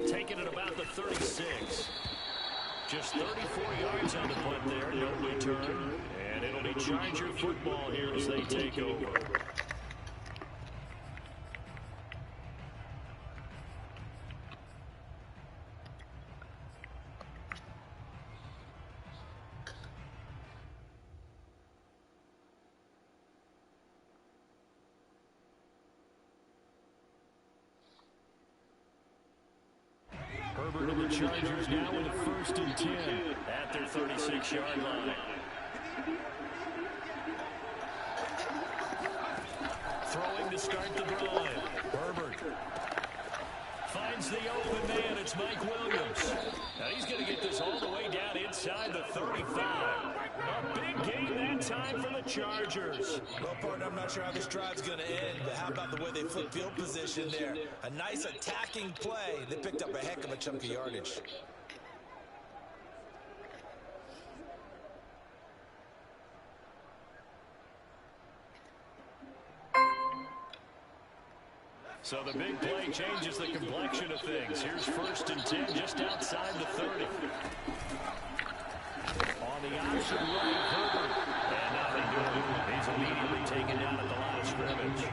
Taking it about the 36. Just 34 yards on the punt there, no return. And it'll be Charger football here as they take over. Herbert and the Chargers now in the 1st and 10 at their 36-yard line. Throwing to start the drive. Herbert finds the open man. It's Mike Williams. Now he's going to get this all the way down inside the 35. A big gain that time for the Chargers. Well, partner, I'm not sure how this drive's going to end, but how about the way they flip field position there? A nice attacking play. They picked up a heck of a chunk of yardage. So the big play changes the complexion of things. Here's 1st and 10 just outside the 30. On the option right, Herbert. And nothing doing. He's immediately taken down at the line of scrimmage.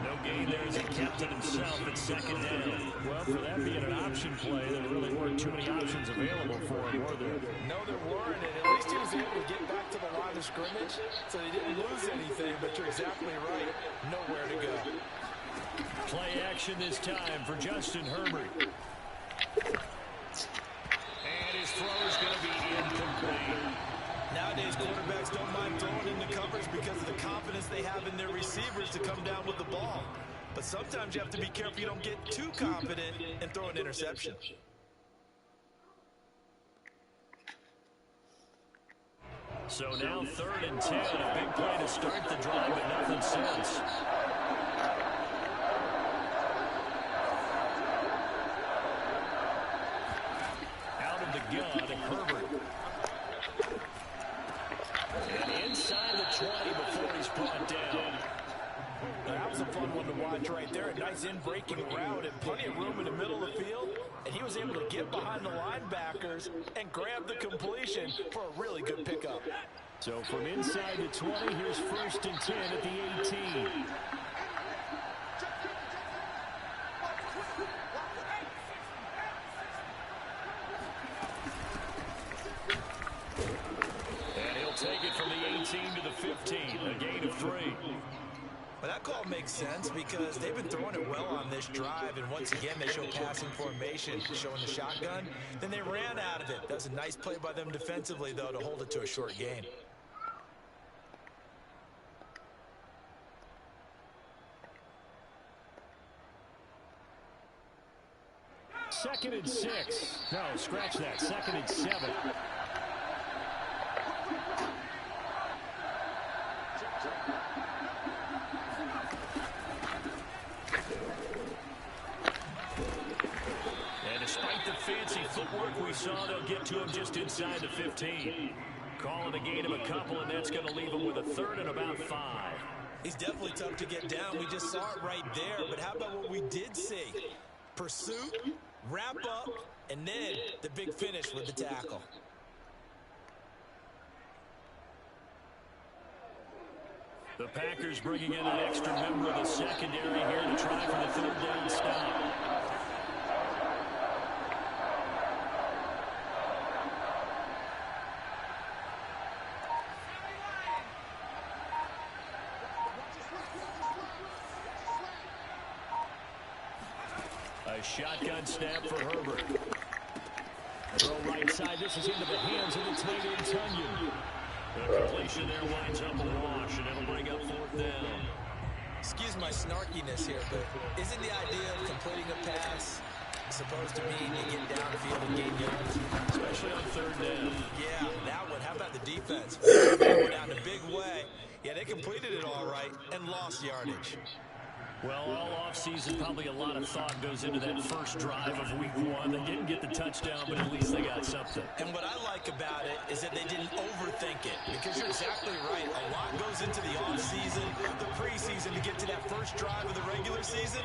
No gain there as he kept it himself at 2nd down. Well, for that being an option play, there really weren't too many options available for him, were there? No, there weren't, and at least he was able to get back to the line of scrimmage, so he didn't lose anything, but you're exactly right. Nowhere to go. Play action this time for Justin Herbert. And his throw is going to be incomplete. Nowadays, quarterbacks don't mind throwing into coverage because of the confidence they have in their receivers to come down with the ball. But sometimes you have to be careful you don't get too confident and throw an interception. So now 3rd and 10. A big play to start the drive, but nothing since. Gun, Herbert. And inside the 20 before he's brought down. That was a fun one to watch right there. A nice in-breaking route and plenty of room in the middle of the field. And he was able to get behind the linebackers and grab the completion for a really good pickup. So from inside the 20, here's 1st and 10 at the 18. Take it from the 18 to the 15, a gain of 3. Well, that call makes sense because they've been throwing it well on this drive, and once again they show passing formation, showing the shotgun. Then they ran out of it. That's a nice play by them defensively, though, to hold it to a short gain. Second and 6. No, scratch that. 2nd and 7. And despite the fancy footwork we saw, they'll get to him just inside the 15. Calling a gain of a couple, and that's going to leave him with a 3rd and about 5. He's definitely tough to get down. We just saw it right there. But how about what we did see? Pursuit, wrap up, and then the big finish with the tackle. The Packers bringing in an extra member of the secondary here to try for the 3rd down stop. A shotgun snap for Herbert. Throw right side. This is into the hands of the tight end, Tunyon. The completion there winds up a wash, and it'll bring up 4th down. Excuse my snarkiness here, but isn't the idea of completing a pass supposed to mean you get downfield and gain yards? Especially on 3rd down. Yeah, that one. How about the defense? They went down a big way. Yeah, they completed it all right and lost yardage. Well, all offseason, probably a lot of thought goes into that first drive of week 1. They didn't get the touchdown, but at least they got something. And what I like about it is that they didn't overthink it, because you're exactly right. A lot goes into the offseason, the preseason, to get to that first drive of the regular season.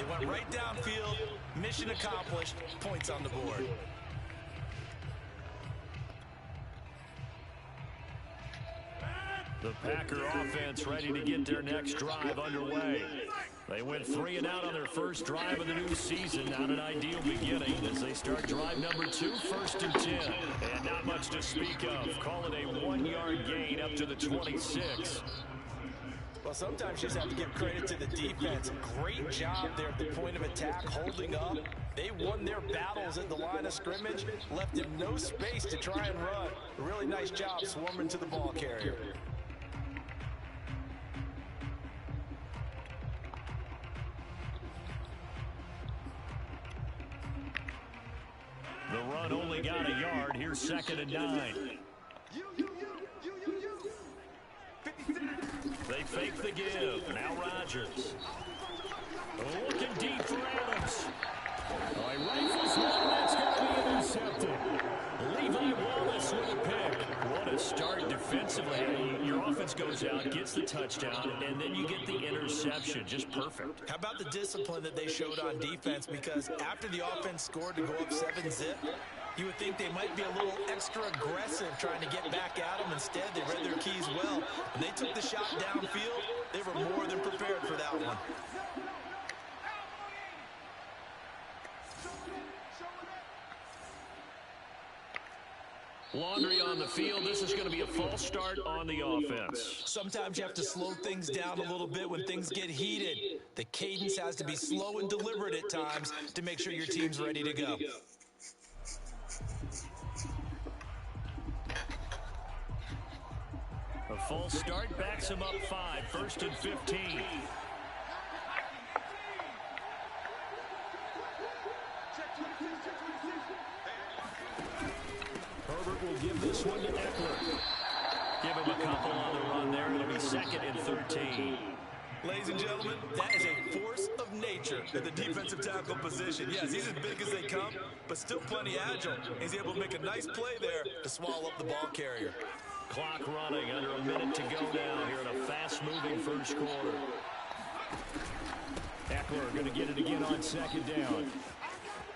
They went right downfield. Mission accomplished. Points on the board. The Packer offense ready to get their next drive underway. They went 3 and out on their first drive of the new season. Not an ideal beginning as they start drive number 2, 1st and 10. And not much to speak of. Call it a 1-yard gain up to the 26. Well, sometimes you just have to give credit to the defense. Great job there at the point of attack, holding up. They won their battles at the line of scrimmage, left him no space to try and run. A really nice job swarming to the ball carrier. The run only got a yard. Here's 2nd and 9. They fake the give. Now Rodgers. Looking deep for Adams. Oh, he rifles one. That's going to be intercepted. Levi Wallace with a pick. What a start defensively. Your offense goes out, gets the touchdown, and then you get the interception. Just perfect. How about the discipline that they showed on defense? Because after the offense scored to go up 7-zip, you would think they might be a little extra aggressive trying to get back at them. Instead, they read their keys well. When they took the shot downfield, they were more than prepared for that one. Laundry on the field. This is going to be a false start on the offense. Sometimes you have to slow things down a little bit when things get heated. The cadence has to be slow and deliberate at times to make sure your team's ready to go. A false start backs him up 5. 1st and 15. Herbert will give this one to Eckler. Give him a couple on the run there. It'll be 2nd and 13. Ladies and gentlemen, that is a force of nature at the defensive tackle position. Yes, he's as big as they come, but still plenty agile. He's able to make a nice play there to swallow up the ball carrier. Clock running, under a minute to go now here in a fast-moving first quarter. Eckler going to get it again on 2nd down.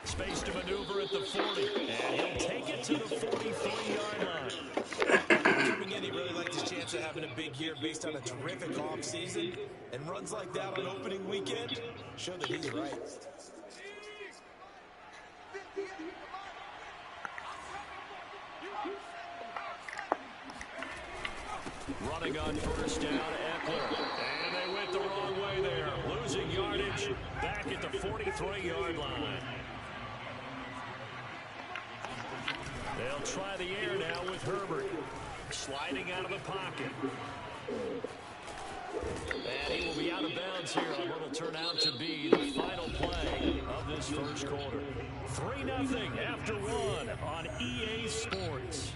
Space to maneuver at the 40, and he'll take it to the 43-yard line. Coming in, he really liked his chance of having a big year based on a terrific offseason, and runs like that on opening weekend show that he's right. Running on 1st down, Eckler. And they went the wrong way there. Losing yardage back at the 43-yard line. They'll try the air now with Herbert. Sliding out of the pocket. And he will be out of bounds here on what will turn out to be the final play of this first quarter. 3-0 after 1 on EA Sports.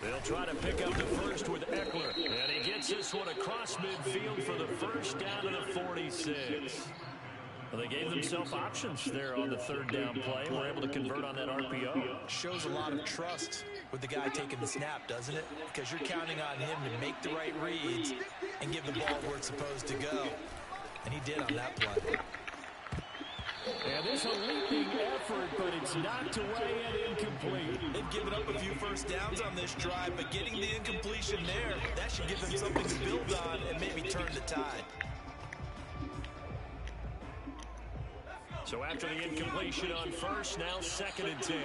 They'll try to pick up the first with Eckler. And he gets this one across midfield for the first down to the 46. Well, they gave themselves options there on the 3rd down play. Were able to convert on that RPO. Shows a lot of trust with the guy taking the snap, doesn't it? Because you're counting on him to make the right reads and give the ball where it's supposed to go. And he did on that play. And there's a leaping effort, but it's knocked away and incomplete. They've given up a few first downs on this drive, but getting the incompletion there, that should give them something to build on and maybe turn the tide. So after the incompletion on 1st, now 2nd and 10.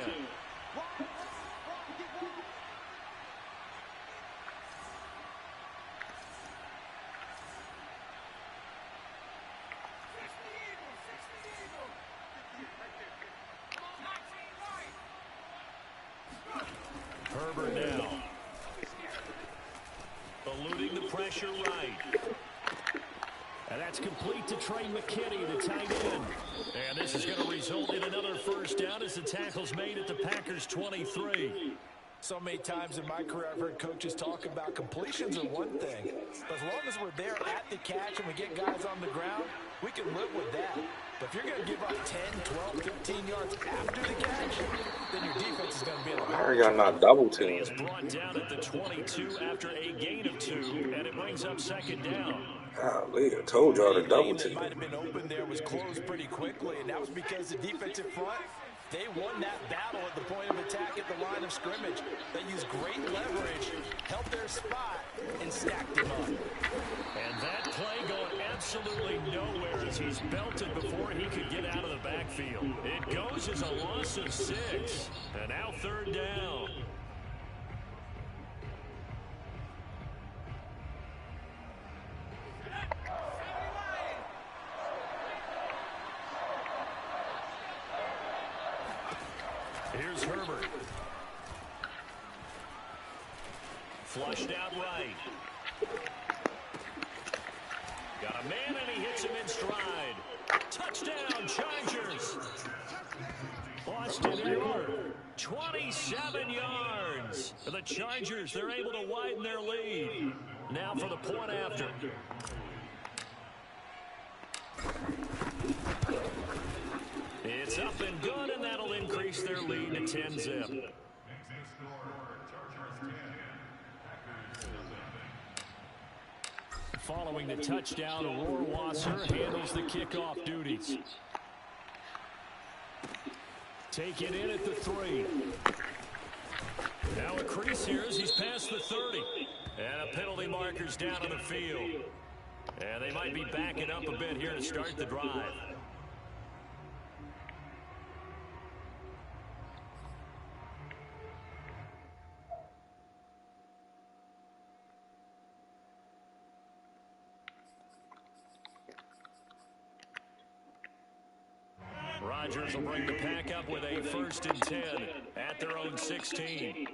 Herbert now. Eluding the pressure right. And that's complete to Trey McKinney, the tight end. And this is going to result in another first down as the tackle's made at the Packers' 23. So many times in my career, I've heard coaches talk about completions are one thing. But as long as we're there at the catch and we get guys on the ground, we can live with that. But if you're going to give up 10, 12, 15 yards after the catch, then your defense is going to be in a Why are y'all not double team? He is brought down at the 22 after a gain of 2, and it brings up second down. Golly, I told y'all to double The team. lane that might have been open there was closed pretty quickly, and that was because the defensive front, they won that battle at the point of attack at the line of scrimmage. They used great leverage, held their spot, and stacked him up. And that play going absolutely nowhere as he's belted before he could get out of the backfield. It goes as a loss of 6, and now third down. Here's Herbert. Flushed out right. Got a man, and he hits him in stride. Touchdown, Chargers. Austin Eckler, 27 yards. The Chargers, they're able to widen their lead. Now for the point after. It's up and good, and that'll increase their lead to 10-zip. Following the touchdown, Rohrwasser handles the kickoff duties. Taken in at the 3. Now a crease here as he's past the 30. And a penalty marker's down on the field. And they might be backing up a bit here to start the drive. Rodgers will bring the pack up with a 1st and 10 at their own 16.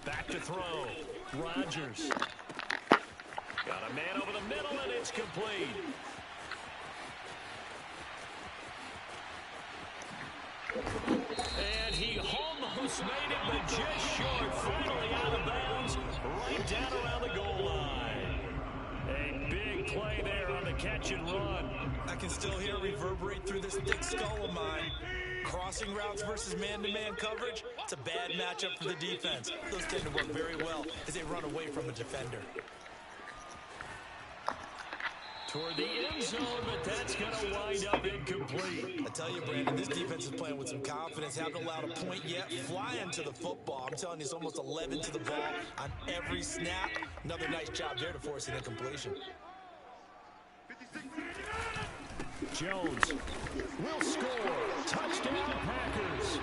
Back to throw. Rodgers. Got a man over the middle, and it's complete. And he almost made it, but just short. Finally out of bounds, right down around the goal line. A big play there on the catch and run. I can still hear it reverberate through this thick skull of mine. Crossing routes versus man-to-man coverage, it's a bad matchup for the defense. Those tend to work very well as they run away from a defender. Toward the end zone, but that's going to wind up incomplete. I tell you, Brandon, this defense is playing with some confidence. Haven't allowed a point yet. Flying to the football. I'm telling you, it's almost 11 to the ball on every snap. Another nice job there to force an incompletion. Jones will score. Touchdown, Packers.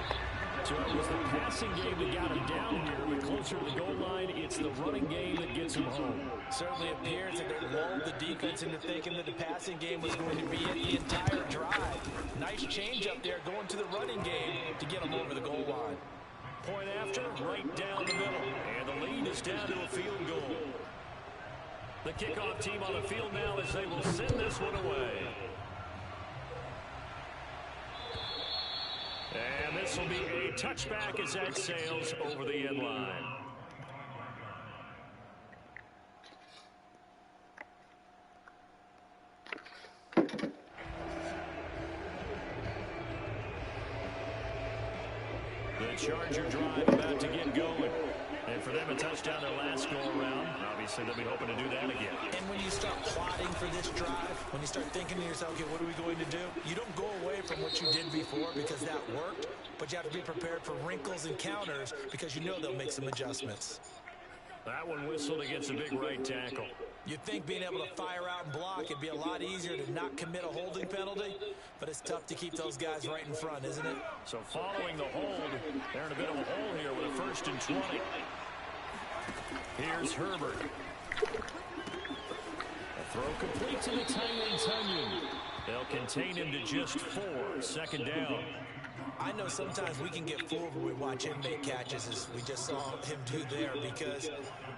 So it was the passing game that got him down here, but closer to the goal line, it's the running game that gets him home. Certainly appears that they lulled the defense into thinking that the passing game was going to be it the entire drive. Nice change up there going to the running game to get them over the goal line. Point after, right down the middle. And the lead is down to a field goal. The kickoff team on the field now as they will send this one away. And this will be a touchback as that sails over the end line. The Charger drive about to get going. And for them, a touchdown their last go-around. Obviously, they'll be hoping to do that again. And when you start plotting for this drive, when you start thinking to yourself, okay, what are we going to do? You don't go away from what you did before because that worked, but you have to be prepared for wrinkles and counters because you know they'll make some adjustments. That one whistled against a big right tackle. You'd think being able to fire out and block, it'd be a lot easier to not commit a holding penalty, but it's tough to keep those guys right in front, isn't it? So following the hold, they're in a bit of a hole here with a 1st and 20. Here's Herbert. A throw complete to the Tangling Tunyon. They'll contain him to just 4. 2nd down. I know sometimes we can get fooled when we watch him make catches, as we just saw him do there, because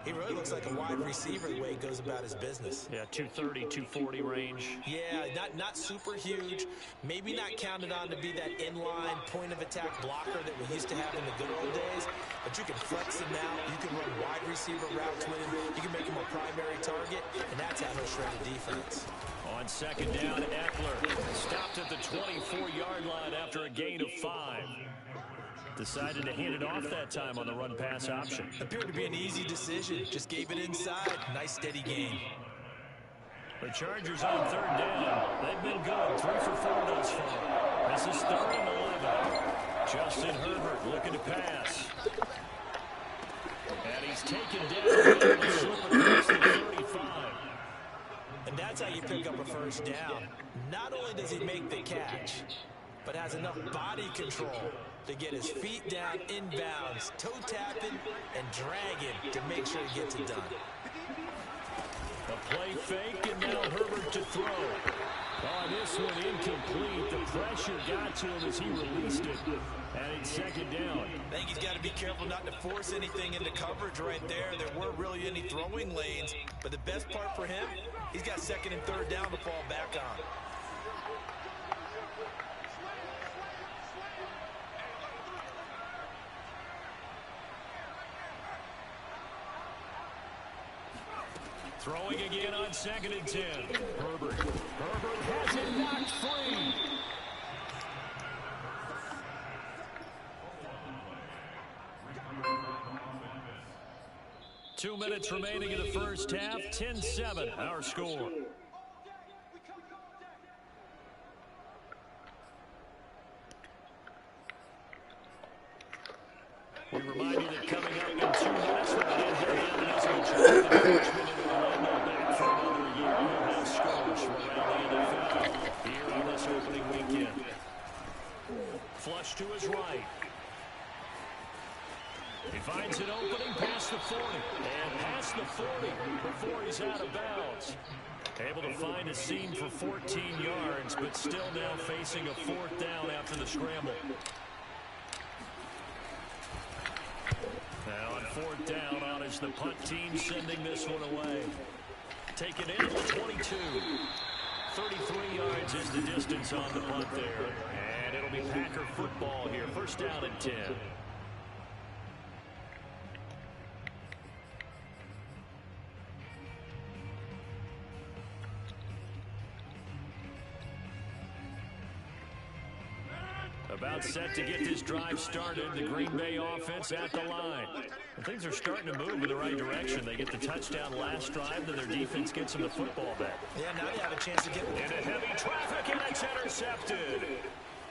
He really looks like a wide receiver the way he goes about his business. Yeah, 230, 240 range. Yeah, not super huge. Maybe not counted on to be that inline point-of-attack blocker that we used to have in the good old days. But you can flex him out. You can run wide receiver routes with him. You can make him a primary target, and that's how he'll shred the defense. On second down, Eckler stopped at the 24-yard line after a gain of 5. Decided to hand it off that time on the run-pass option. Appeared to be an easy decision. Just gave it inside. Nice, steady gain. The Chargers on third down. They've been good. 3 for 4 thus far. This is 3rd and 11. Justin Herbert looking to pass. And he's taken down. Across the 35. And that's how you pick up a first down. Not only does he make the catch, but has enough body control to get his feet down inbounds, toe tapping, and dragging to make sure he gets it done. A play fake, and now Herbert to throw. Oh, this one incomplete. The pressure got to him as he released it. And it's second down. I think he's got to be careful not to force anything into coverage right there. There weren't really any throwing lanes. But the best part for him, he's got second and third down to fall back on. Throwing again on 2nd and 10. Herbert has it knocked free. Two minutes remaining in the first half. 10-7, our score. We remind you that coming up in 2 minutes, we're going to head down to the freshman in Orlando back for another year. We'll have scores from around the NFL here on this opening weekend. Flush to his right. He finds an opening past the 40. And past the 40 before he's out of bounds. Able to find a seam for 14 yards, but still now facing a 4th down after the scramble. Now on 4th down, on is the punt team sending this one away. Taken in at the 22. 33 yards is the distance on the punt there. And it'll be Packer football here. 1st down and 10. About set to get this drive started. The Green Bay offense at the line. And things are starting to move in the right direction. They get the touchdown last drive, then their defense gets them the football back. Yeah, now they have a chance to get into heavy traffic, and it's intercepted.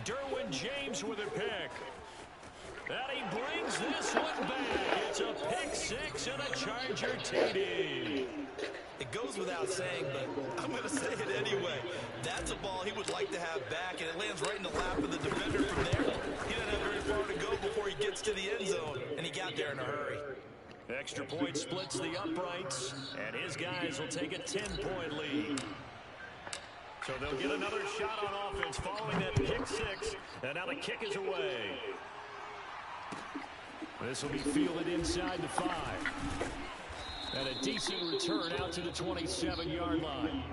Derwin James with a pick. And he brings this one back. It's a pick 6 and a Charger TD. It goes without saying, but I'm going to say it anyway. That's a ball he would like to have back, and it lands right in the lap of the defender from there. He doesn't have very far to go before he gets to the end zone, and he got there in a hurry. Extra point splits the uprights, and his guys will take a 10-point lead. So they'll get another shot on offense following that pick 6, and now the kick is away. This will be fielded inside the 5. And a decent return out to the 27-yard line.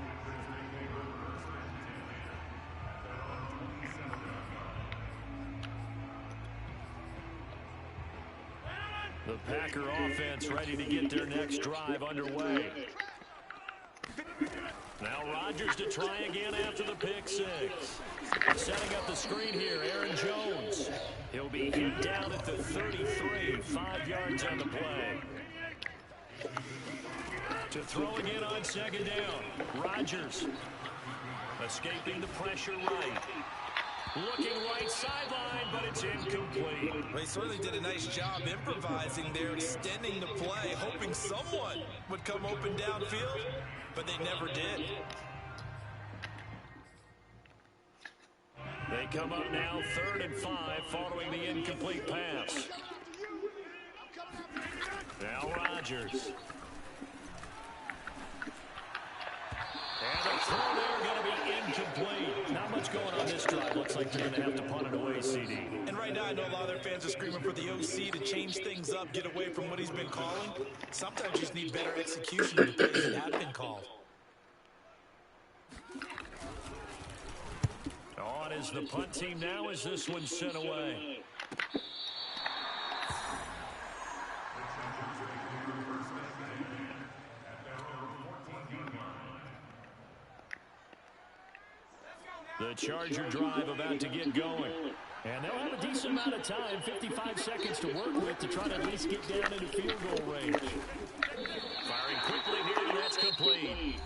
The Packer offense ready to get their next drive underway. Now Rodgers to try again after the pick 6. Setting up the screen here, Aaron Jones. He'll be hit down at the 33, 5 yards on the play. To throw again on 2nd down. Rodgers escaping the pressure right. Looking right sideline, but it's incomplete. Well, he certainly did a nice job improvising there, extending the play, hoping someone would come open downfield, but they never did. They come up now 3rd and 5 following the incomplete pass. Now Rodgers. And the throw there going to be incomplete. Not much going on this drive. Let's looks like they're going to have to punt it away, CD. And right now, I know a lot of their fans are screaming for the OC to change things up, get away from what he's been calling. Sometimes you just need better execution of the plays that have been called. On is the punt team now as this one's sent away. The Charger drive about to get going. And they'll have a decent amount of time, 55 seconds to work with to try to at least get down into field goal range. Firing quickly here, and that's complete.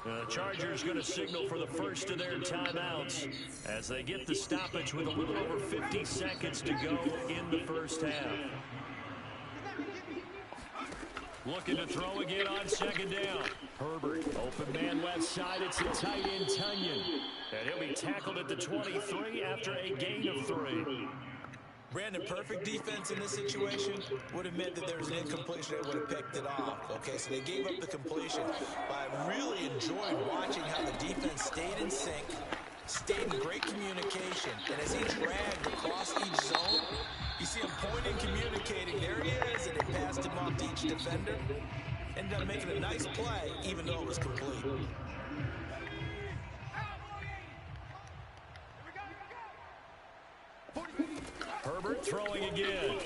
The Chargers going to signal for the first of their timeouts as they get the stoppage with a little over 50 seconds to go in the first half. Looking to throw again on second down. Herbert, open man left side. It's a tight end, Tunyon. And he'll be tackled at the 23 after a gain of 3. Brandon, perfect defense in this situation would have meant that there was an incompletion that would have picked it off. Okay, so they gave up the completion. But I really enjoyed watching how the defense stayed in sync, stayed in great communication. And as he dragged across each zone, you see him pointing, communicating. There he is, and they passed him off to each defender. Ended up making a nice play, even though it was complete. Herbert throwing again.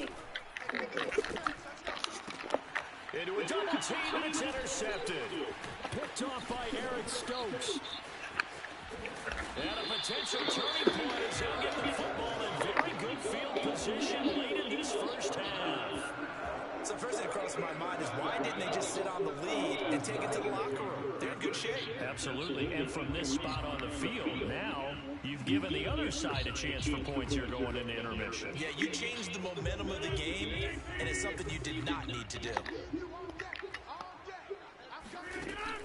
Into a double team, and it's intercepted. Picked off by Eric Stokes. And a potential turning point as he'll get the football in very good field position late in this first half. So first thing that crossed my mind is why didn't they just sit on the lead and take it to the locker room? They're in good shape. Absolutely, and from this spot on the field, now you've given the other side a chance for points here going into intermission. Yeah, you changed the momentum of the game, and it's something you did not need to do.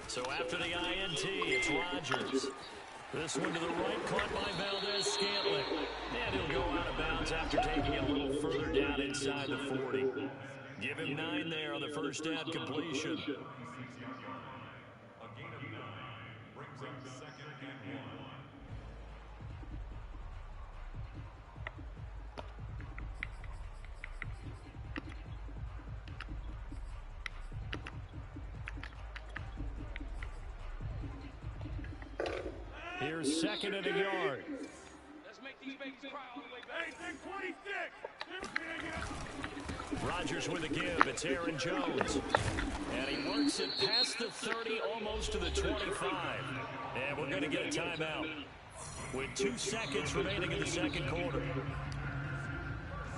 So after the INT, it's Rodgers. This one to the right, caught by Valdez-Scantling. And he'll go out of bounds after taking it a little further down inside the 40. Give him 9 there on the first down completion. Here's second and a yard. Let's make these babies cry all the way back. 26. Rodgers with a give. It's Aaron Jones. And he works it past the 30, almost to the 25. And we're going to get a timeout with 2 seconds remaining in the second quarter.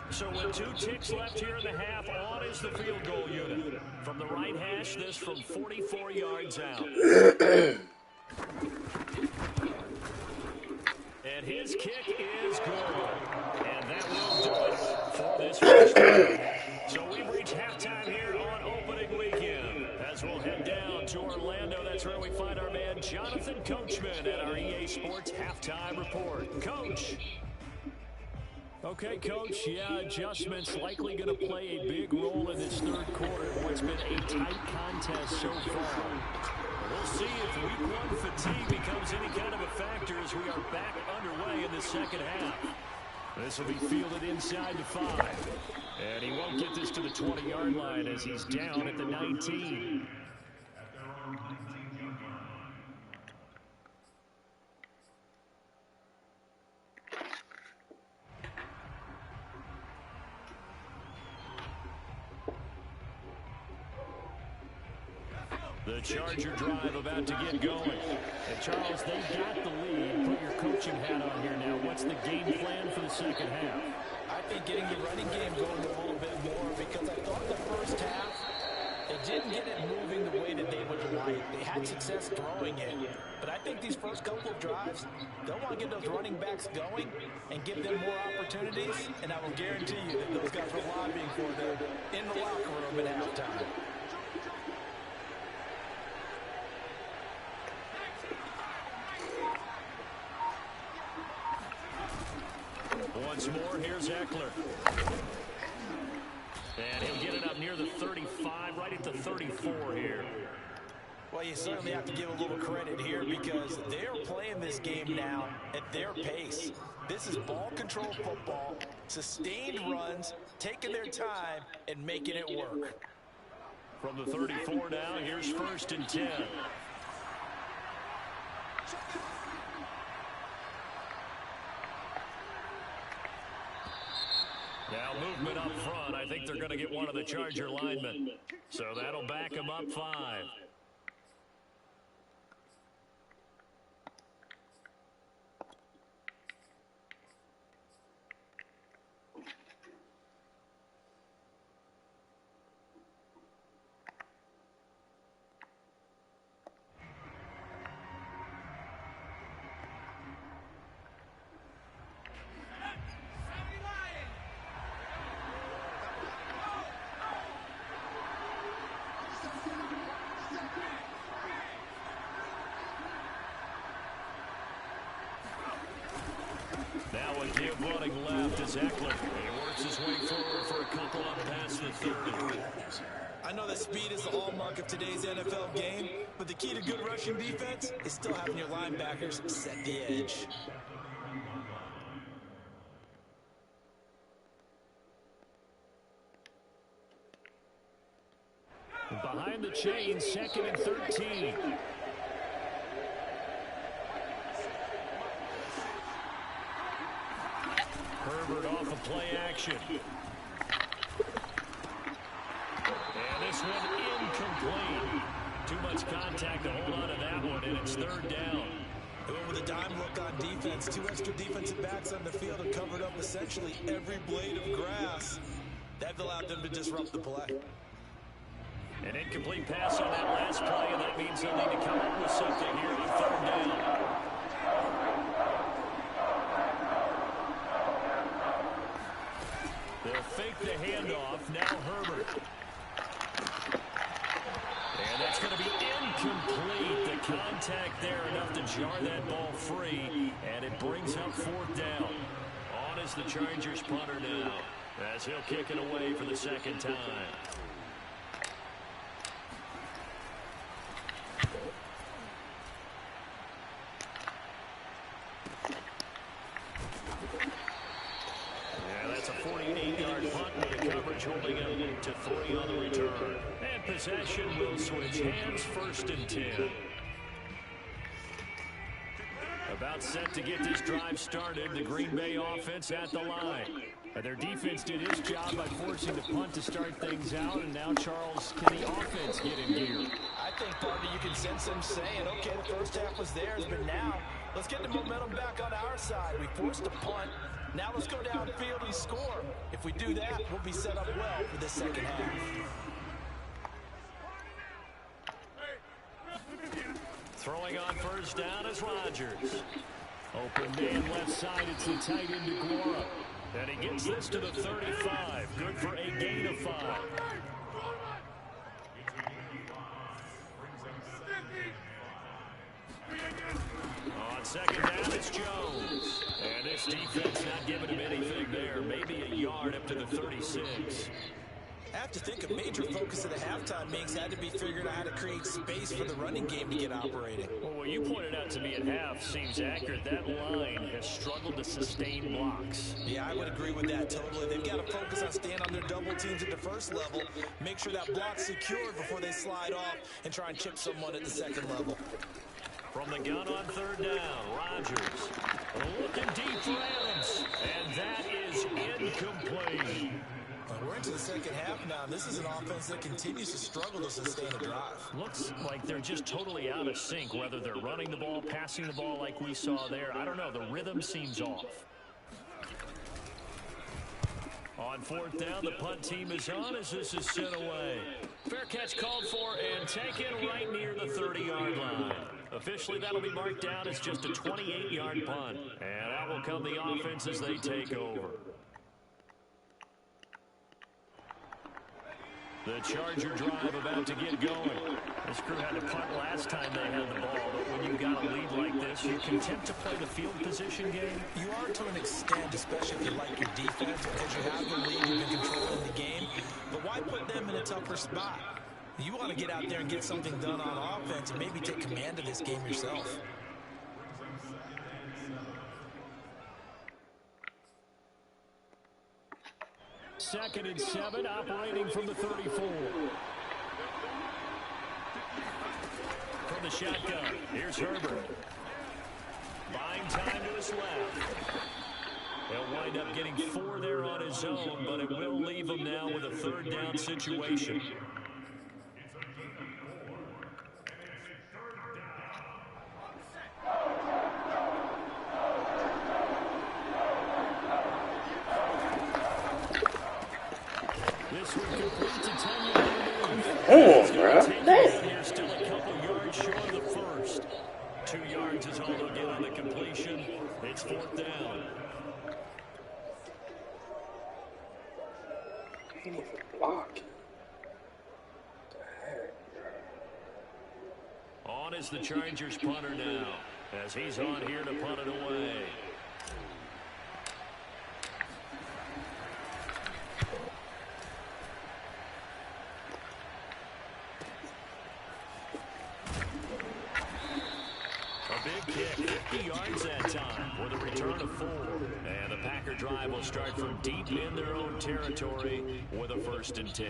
So with 2 ticks left here in the half, on is the field goal unit. From the right hash, this from 44 yards out. And his kick is good. And that will do it for this first quarter. So we've reached halftime here on opening weekend. As we'll head down to Orlando, that's where we find our man Jonathan Coachman at our EA Sports Halftime Report. Coach. Okay, Coach, yeah, adjustments likely going to play a big role in this third quarter in what's been a tight contest so far. We'll see if week 1 fatigue becomes any kind of a factor as we are back underway in the second half. This will be fielded inside the 5. And he won't get this to the 20-yard line as he's down at the 19. The Charger drive about to get going. And Charles, they've got the lead. Put your coaching hat on here now. What's the game plan for the second half? I think getting the running game going a little bit more, because I thought the first half, they didn't get it moving the way that they would like. They had success throwing it. But I think these first couple of drives, they'll want to get those running backs going and give them more opportunities. And I will guarantee you that those guys were lobbying for them in the locker room at halftime. Once more, here's Eckler. And he'll get it up near the 35, right at the 34 here. Well, you certainly have to give a little credit here because they're playing this game now at their pace. This is ball control football, sustained runs, taking their time, and making it work. From the 34 now, here's 1st and 10. Now movement up front. I think they're going to get one of the Charger linemen. So that'll back them up 5. Now a give running left is Eckler. He works his way forward for a couple up past the 30. I know that speed is the hallmark of today's NFL game, but the key to good rushing defense is still having your linebackers set the edge. Behind the chain, 2nd and 13. Herbert off of play action. And this one incomplete. Too much contact to hold on to that one, and it's 3rd down. They went with a dime look on defense. 2 extra defensive backs on the field and covered up essentially every blade of grass. That allowed them to disrupt the play. An incomplete pass on that last play, and that means they'll need to come up with something here on 3rd down. They'll fake the handoff. Now Herbert. And that's going to be incomplete. The contact there enough to jar that ball free, and it brings up 4th down. On is the Chargers punter now, as he'll kick it away for the 2nd time. Holding it to 3 on the return. And possession will switch hands, 1st and 10. About set to get this drive started. The Green Bay offense at the line. Their defense did its job by forcing the punt to start things out, and now Charles, can the offense get in gear? I think, partner, you can sense them saying, okay, the first half was theirs, but now let's get the momentum back on our side. We forced a punt. Now let's go downfield and score. If we do that, we'll be set up well for the 2nd half. Throwing on 1st down is Rodgers. Open man left side, it's the tight end DeGuara. And he gets this to the 35. Good for a gain of 5. On 2nd down, it's Jones. And this defense not giving him anything there. Maybe a yard up to the 36. I have to think a major focus of the halftime meetings had to be figuring out how to create space for the running game to get operating. Well, what you pointed out to me at half seems accurate. That line has struggled to sustain blocks. Yeah, I would agree with that totally. They've got to focus on staying on their double teams at the 1st level, make sure that block's secured before they slide off and try and chip someone at the 2nd level. From the gun on 3rd down, Rodgers looking deep for Adams, and that is incomplete. We're into the 2nd half now. This is an offense that continues to struggle to sustain a drive. Looks like they're just totally out of sync, whether they're running the ball, passing the ball like we saw there. I don't know. The rhythm seems off. On 4th down, the punt team is on as this is sent away. Fair catch called for and taken right near the 30-yard line. Officially, that'll be marked down as just a 28-yard punt. And out will come the offense as they take over. The Charger drive about to get going. This crew had to punt last time they had the ball, but when you got a lead like this, you're content to play the field position game? You are to an extent, especially if you like your defense, because you have the lead, you've been controlling the game. But why put them in a tougher spot? You want to get out there and get something done on offense and maybe take command of this game yourself. 2nd and 7, operating from the 34. From the shotgun, here's Herbert. Buying time to his left. He'll wind up getting 4 there on his own, but it will leave him now with a 3rd down situation. This one completes a 10-yard move. Come on, bro. They're still a couple yards short of the first. 2 yards is all they'll get on the completion. It's 4th down. Block. On is the Chargers punter now, as he's on here to punt it away. A big kick, 50 yards that time, with a return of 4. And the Packer drive will start from deep in their own territory with a 1st and 10.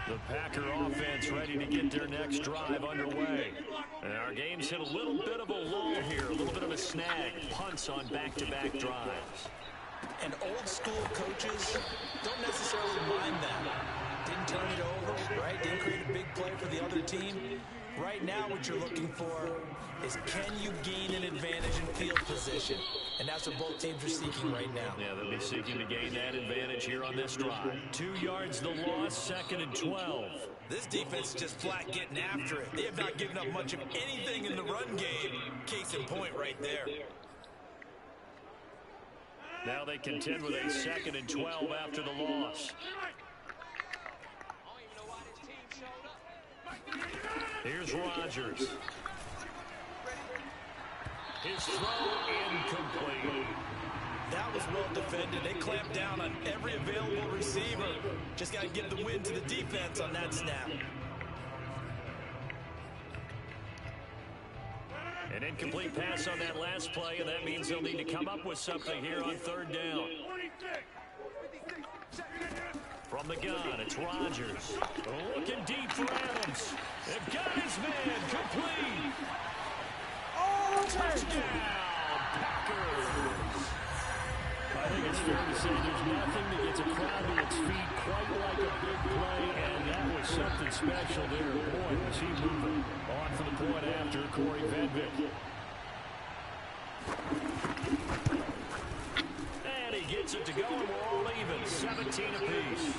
The Packer offense ready to get their next drive underway. And our game's hit a little bit of a lull here, a little bit of a snag. Punts on back-to-back drives. And old school coaches don't necessarily mind that. Didn't turn it over, right? Didn't create a big play for the other team. Right now what you're looking for is, can you gain an advantage in field position? And that's what both teams are seeking right now. Yeah, they'll be seeking to gain that advantage here on this drive. 2 yards the loss, 2nd and 12. This defense is just flat getting after it. They have not given up much of anything in the run game. Case in point right there. Now they contend with a 2nd and 12 after the loss. Here's Rodgers. His throw incomplete. That was well defended. They clamped down on every available receiver. Just got to give the win to the defense on that snap. An incomplete pass on that last play, and that means they'll need to come up with something here on 3rd down. From the gun, it's Rodgers. Looking deep for Adams. They've got his man complete. Touchdown, Packers. I think it's fair to say there's nothing that gets a crowd to its feet quite like a big play, and that was something special there. Boy, was he moving. On for the point after, Corey Vedvik. And he gets it to go, and we're all even, 17 apiece.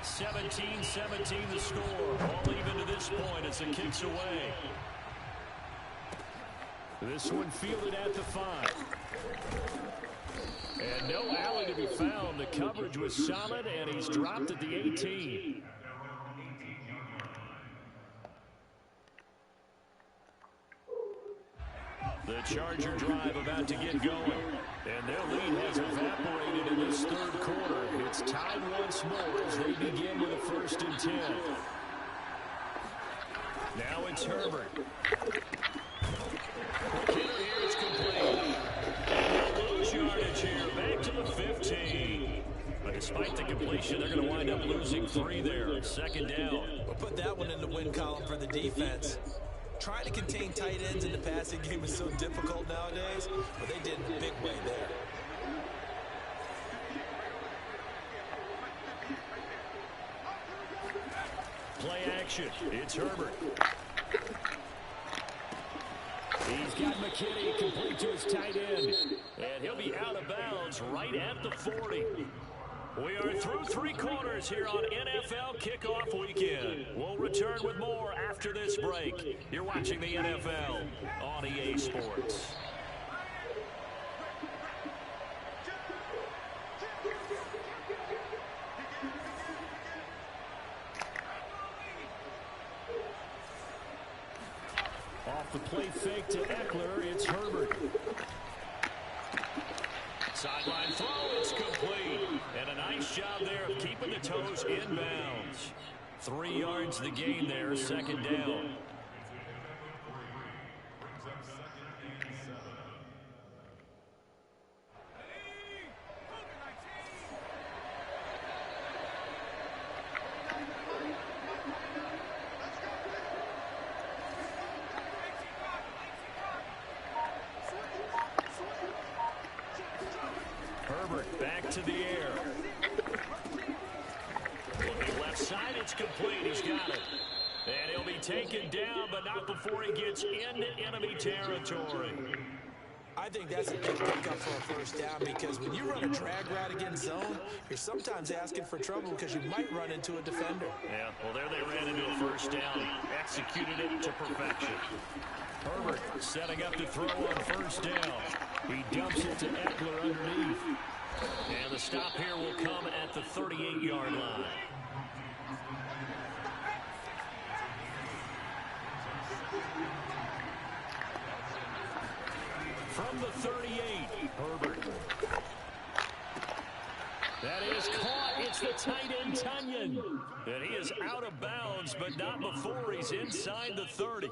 (17-17) the score. All even to this point as it kicks away. This one fielded at the 5. And no alley to be found. The coverage was solid, and he's dropped at the 18. The Charger drive about to get going. And their lead has evaporated in this 3rd quarter. It's tied once more as they begin with a 1st and 10. Now it's Herbert. Quick hitter here is complete. And they'll lose yardage here. Back to the 15. But despite the completion, they're going to wind up losing 3 there. 2nd down. We'll put that one in the win column for the defense. Trying to contain tight ends in the passing game is so difficult nowadays, but they did in a big way there. Play action. It's Herbert. He's got McKinney complete to his tight end. And he'll be out of bounds right at the 40. We are through 3 quarters here on NFL Kickoff Weekend. We'll return with more after this break. You're watching the NFL on EA Sports. Off the play fake to Eckler, it's Herbert. Sideline throw, it's complete. And a nice job there of keeping the toes inbounds. 3 yards the gain there, second down. Herbert back to the air. Looking left side, it's complete. He's got it. And he'll be taken down, but not before he gets into enemy territory. I think that's a big pickup for a first down because when you run a drag route against zone, you're sometimes asking for trouble because you might run into a defender. Yeah, well, there they ran into a first down, executed it to perfection. Herbert setting up to throw on first down. He dumps it to Eckler underneath. And the stop here will come at the 38-yard line. From the 38, Herbert. That is caught. It's the tight end, Tunyon. And he is out of bounds, but not before he's inside the 30.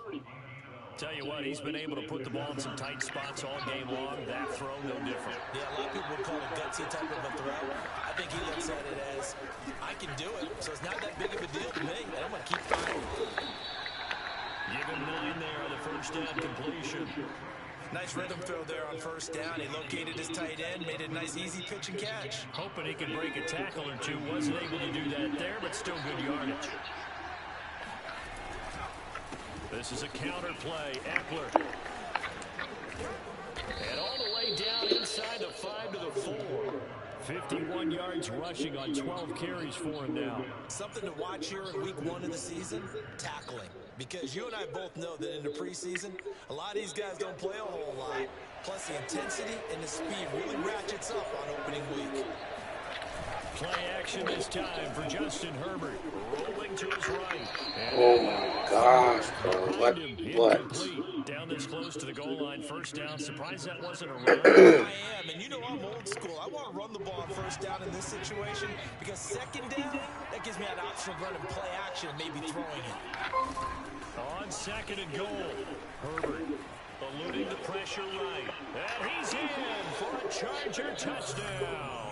Tell you what, he's been able to put the ball in some tight spots all game long. That throw, no different. Yeah, a lot of people would call it a gutsy type of a throw. I think he looks at it as, I can do it, so it's not that big of a deal to me, and I'm going to keep fighting. Give him 9 there on the first down completion. Nice rhythm throw there on first down. He located his tight end, made it a nice easy pitch and catch. Hoping he could break a tackle or two. Wasn't able to do that there, but still good yardage. This is a counter play. Eckler. And all the way down inside the 5 to the 4. 51 yards rushing on 12 carries for him now. Something to watch here in week 1 of the season, tackling. Because you and I both know that in the preseason, a lot of these guys don't play a whole lot. Plus the intensity and the speed really ratchets up on opening week. Play action this time for Justin Herbert. Rolling to his right. Oh my gosh, bro. What? Down this close to the goal line. First down. Surprised that wasn't a run. I am, and you know I'm old school. I want to run the ball on first down in this situation because second down, that gives me an option of running play action and maybe throwing it. On second and goal, Herbert eluding the pressure right. And he's in for a Charger touchdown.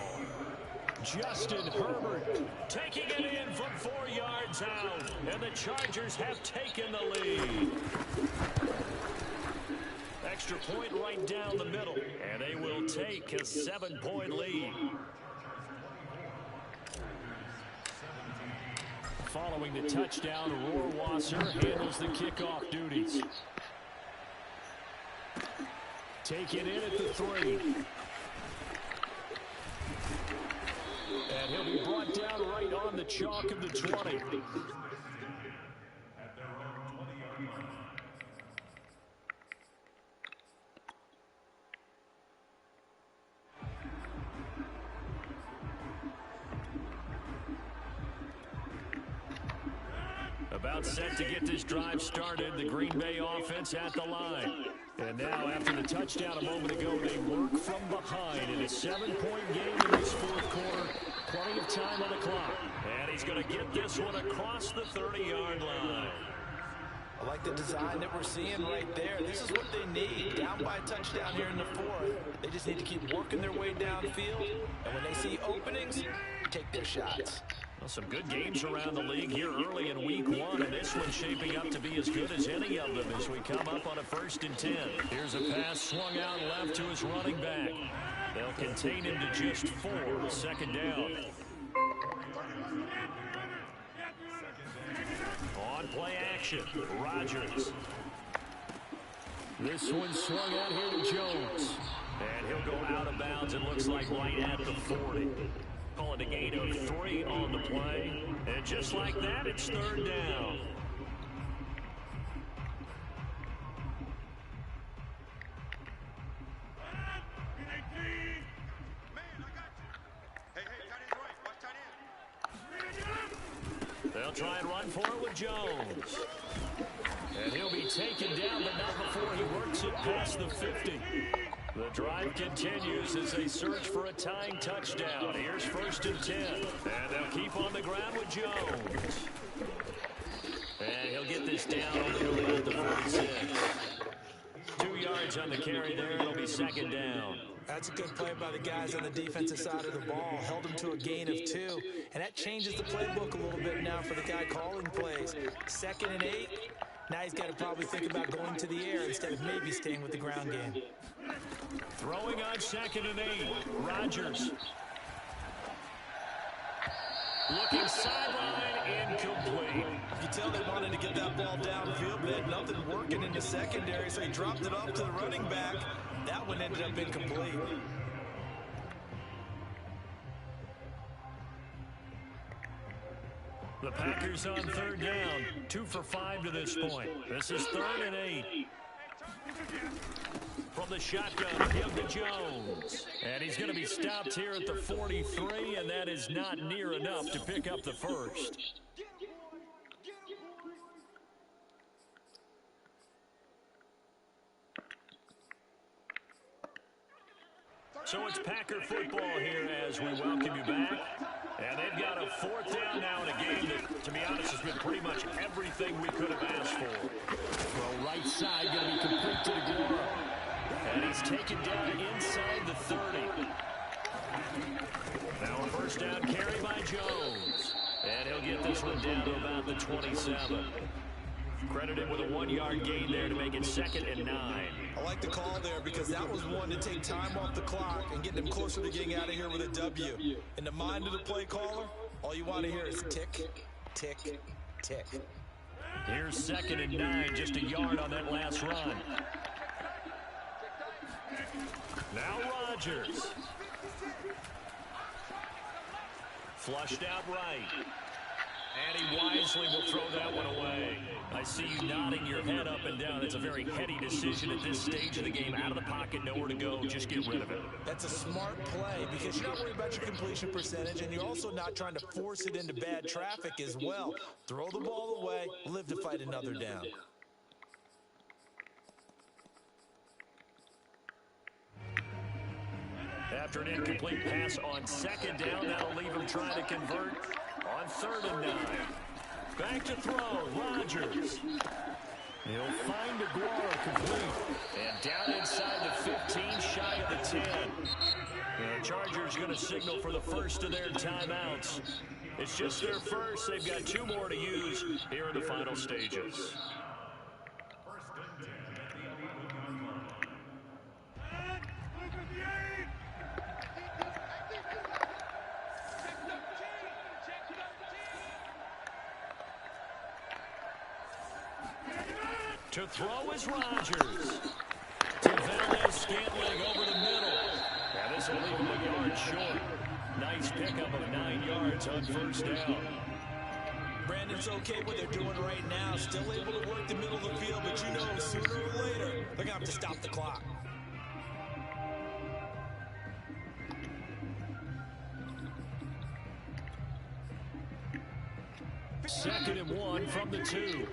Justin Herbert taking it in from 4 yards out. And the Chargers have taken the lead. Extra point right down the middle. And they will take a 7-point lead. Following the touchdown, Rohrwasser handles the kickoff duties. Take it in at the 3. And he'll be brought down right on the chalk of the 20. About set to get this drive started. The Green Bay offense at the line. And now, after the touchdown a moment ago, they work from behind in a 7-point game in this fourth quarter. Plenty of time on the clock. And he's going to get this one across the 30-yard line. I like the design that we're seeing right there. This is what they need. Down by a touchdown here in the 4th. They just need to keep working their way downfield. And when they see openings, take their shots. Well, some good games around the league here early in week 1, and this one's shaping up to be as good as any of them as we come up on a 1st and 10. Here's a pass swung out left to his running back. They'll contain him to just 4, second down. On play action, Rodgers. This one swung out here to Jones. And he'll go out of bounds, it looks like right at the 40. Calling a gain of 3 on the play. And just like that, it's 3rd down. They'll try and run for it with Jones. And he'll be taken down, but not before he works it past the 50. The drive continues as they search for a tying touchdown. Here's 1st and 10. And they'll keep on the ground with Jones. And he'll get this down to about the 46. 2 yards on the carry there. It'll be 2nd down. That's a good play by the guys on the defensive side of the ball. Held them to a gain of 2. And that changes the playbook a little bit now for the guy calling plays. 2nd and 8. Now he's got to probably think about going to the air instead of maybe staying with the ground game. Throwing on 2nd and 8. Rodgers. Looking sideline, incomplete. You tell they wanted to get that ball downfield, but they had nothing working in the secondary, so he dropped it off to the running back. That one ended up incomplete. The Packers on 3rd down. 2 for 5 to this point. This is 3rd and 8. From the shotgun, give to Jones. And he's going to be stopped here at the 43, and that is not near enough to pick up the first. So it's Packer football here as we welcome you back. And they've got a 4th down now in a game that, to be honest, has been pretty much everything we could have asked for. Throw right side, going to be complete to Deguara. And he's taken down inside the 30. Now a 1st down carry by Jones. And he'll get this one down to about the 27. Credited with a 1-yard gain there to make it 2nd and 9. I like the call there because that was one to take time off the clock and get them closer to getting out of here with a W. In the mind of the play caller, all you want to hear is tick, tick, tick. Here's 2nd and 9, just a yard on that last run. Now Rodgers. Flushed out right. And he wisely will throw that one away. I see you nodding your head up and down. It's a very heady decision at this stage of the game. Out of the pocket, nowhere to go. Just get rid of it. That's a smart play because you're not worried about your completion percentage, and you're also not trying to force it into bad traffic as well. Throw the ball away, live to fight another down. After an incomplete pass on 2nd down, that'll leave him trying to convert on 3rd and 9. Back to throw, Rodgers. He'll find Deguara complete. And down inside the 15, shy of the 10. The Chargers going to signal for the first of their timeouts. It's just their first. They've got 2 more to use here in the final stages. To throw is Rodgers. To Valdes-Scantling over the middle. Now this will leave him a yard short. Nice pickup of 9 yards on 1st down. Brandon's okay what they're doing right now. Still able to work the middle of the field, but you know sooner or later they're going to have to stop the clock. Second and 1 from the 2.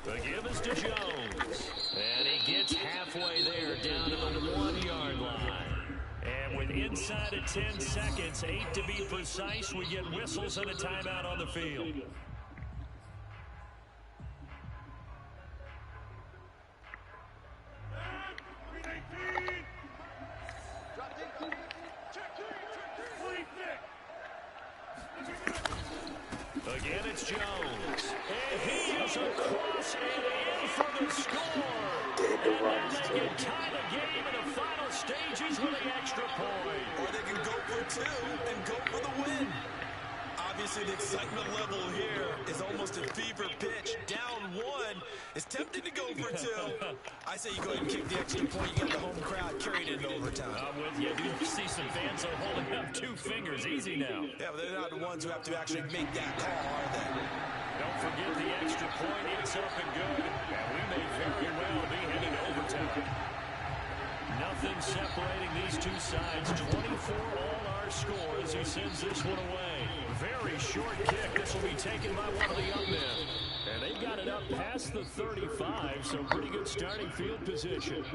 The give is to Jones. And he gets halfway there down to the 1-yard line. And with inside of 10 seconds, 8 to be precise, we get whistles and a timeout on the field. Again, it's Jones. And he is across and in for the score. And then they can tie the game in the final stages with an extra point. Or they can go for 2 and go for the win. Obviously, the excitement level here is almost a fever pitch. Down 1. It's tempting to go for 2. I say you go ahead and kick the extra point. You get the home crowd carried into overtime. I'm with you. Do see some fans are holding up 2 fingers. Easy now. Yeah, but they're not the ones who have to actually make that call, are they? Don't forget the extra point. It's this up and good, and we may very well be heading to overtime. Nothing separating these two sides. 24 all our score as he sends this one away. Very short kick. This will be taken by one of the young men. And they got it up past the 35, so pretty good starting field position.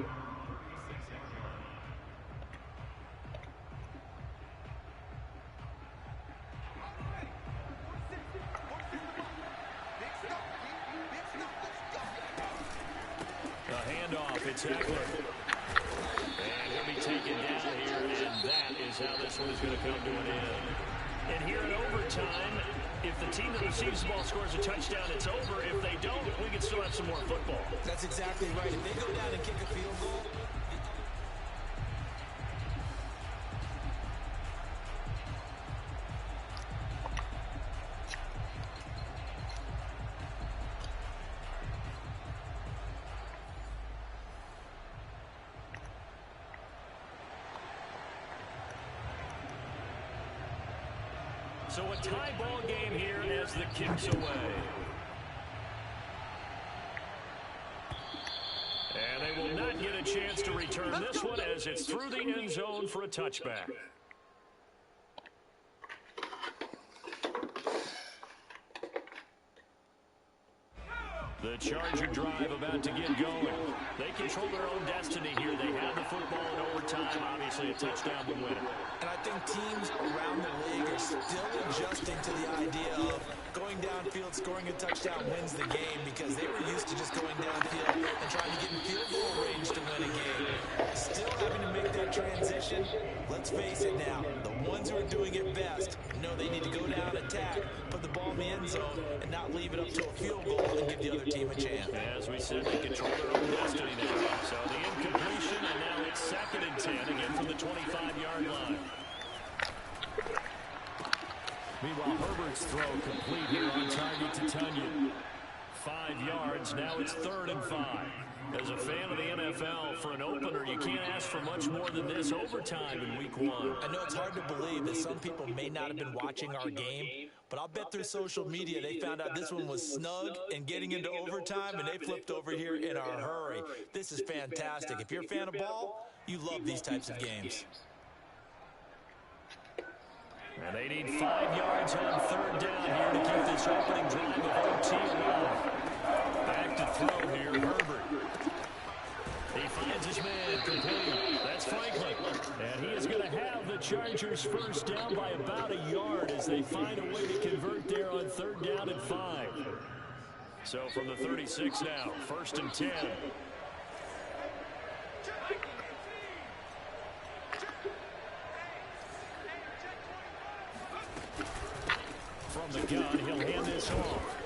The handoff, it's Eckler. And he'll be taken down here, and that is how this one is going to come to an end. And here in overtime, if the team that receives the ball scores a touchdown, it's over. If they don't, we can still have some more football. That's exactly right. If they go down and kick a field goal, so a tie ball game here as the kick's away. And they will not get a chance to return this one as it's through the end zone for a touchback. The Charger drive about to get going. They control their own destiny here. They have the football in overtime. Obviously, a touchdown would win it. and I think teams around the league are still adjusting to the idea of going downfield, scoring a touchdown wins the game, because they were used to just going downfield and trying to get in field goal range to win a game. Still having to make that transition. Let's face it now, the ones who are doing it best know they need to go down, attack, put the ball in the end zone, and not leave it up to a field goal and give the other team a chance. As we said, they control their own destiny now. So the incompletion, and now it's 2nd and 10, again from the 25-yard line. Meanwhile, Herbert's throw complete here on target to Tunyon. 5 yards, now it's 3rd and 5. As a fan of the NFL, for an opener, you can't ask for much more than this overtime in week 1. I know it's hard to believe that some people may not have been watching our game, but I'll bet through social media they found out this one was snug and getting into overtime, and they flipped over here in a hurry. This is fantastic. If you're a fan of ball, you love these types of games. And they need 5 yards on 3rd down here to keep this opening drive of OT alive. Back to throw here, Herbert. He finds his man complete. That's Franklin. And he is going to have the Chargers first down by about a yard as they find a way to convert there on 3rd down and 5. So from the 36 now, 1st and 10. From the gun, he'll hand this off.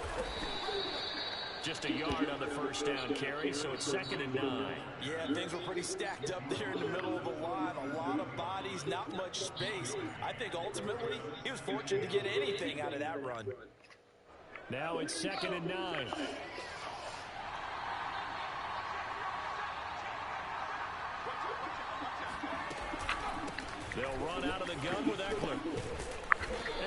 Just a yard on the 1st down carry, so it's 2nd and 9. Yeah, things were pretty stacked up there in the middle of the line. A lot of bodies, not much space. I think ultimately he was fortunate to get anything out of that run. Now it's 2nd and 9. They'll run out of the gun with Eckler.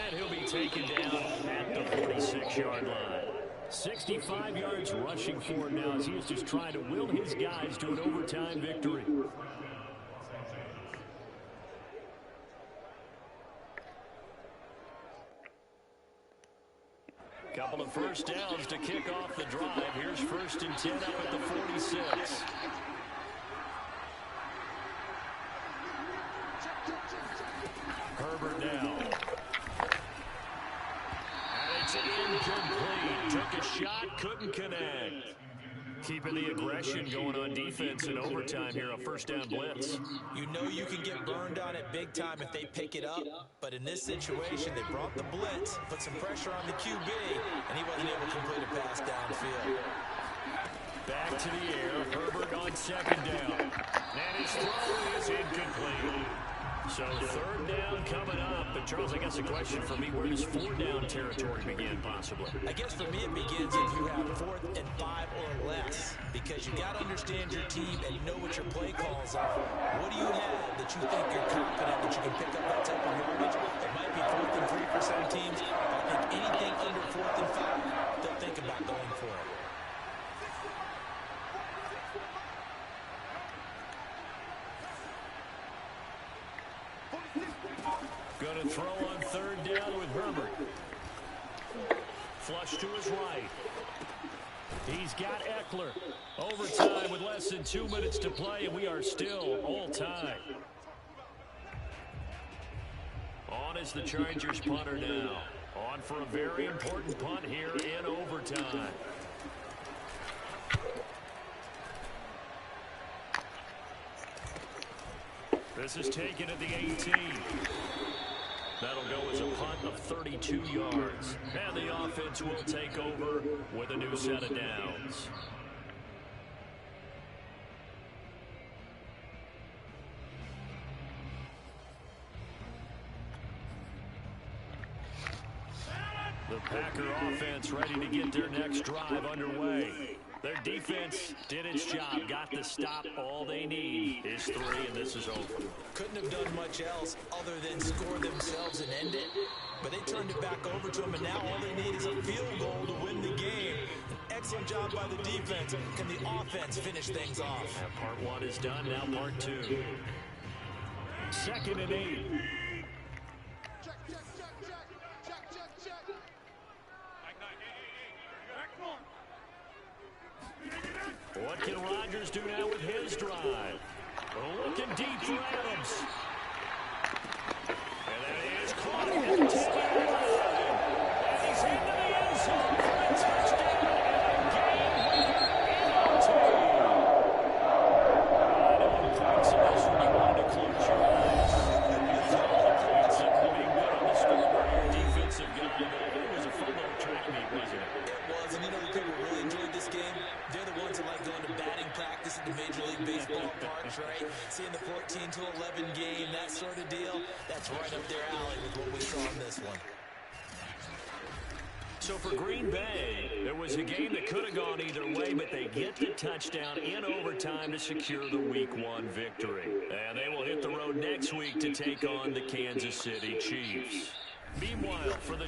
And he'll be taken down at the 46-yard line. 65 yards rushing for him now as he is just trying to will his guys to an overtime victory. Couple of 1st downs to kick off the drive. Here's 1st and 10 up at the 46. Herbert now. It's incomplete. Took a shot, couldn't connect. Keeping the aggression going on defense in overtime here, a 1st down blitz. You know you can get burned on it big time if they pick it up, but in this situation, they brought the blitz, put some pressure on the QB, and he wasn't able to complete a pass downfield. Back to the air, Herbert on 2nd down. And his throw is incomplete. So 3rd down coming up. But Charles, I guess the question for me, where does 4 down territory begin possibly? I guess for me it begins if you have 4th and 5 or less, because you got to understand your team and know what your play calls are. What do you have that you think you're confident that you can pick up that type of yardage? It might be 4th and 3 for some teams. I think anything under 4th and 5, they'll think about going for it. to throw on third down with Herbert. Flush to his right. He's got Eckler. Overtime with less than 2 minutes to play, and we are still all tied. On is the Chargers punter now. On for a very important punt here in overtime. This is taken at the 18. That'll go as a punt of 32 yards. And the offense will take over with a new set of downs. The Packer offense ready to get their next drive underway. Their defense did its job, got the stop. All they need is 3, and this is over. Couldn't have done much else other than score themselves and end it. But they turned it back over to them, and now all they need is a field goal to win the game. An excellent job by the defense. Can the offense finish things off? And part 1 is done, now part 2. 2nd and 8. What can Rodgers do now with his drive? Looking deep for Adams. And that is caught at the 10-yard line. And he's into the end zone for a touchdown and a game-winner in OT. I know the points in this one, you wanted to close your eyes. There's all the points that were being good on the scoreboard. Your defensive guy, it was a fun little track meet, wasn't it? It was, and you know the people really enjoyed this game? They're the ones that like going to batting practice at the Major League Baseball parks, right? Seeing the 14 to 11 game, that sort of deal, that's right up their alley with what we saw in this one. So for Green Bay, it was a game that could have gone either way, but they get the touchdown in overtime to secure the Week 1 victory. And they will hit the road next week to take on the Kansas City Chiefs. Meanwhile, for the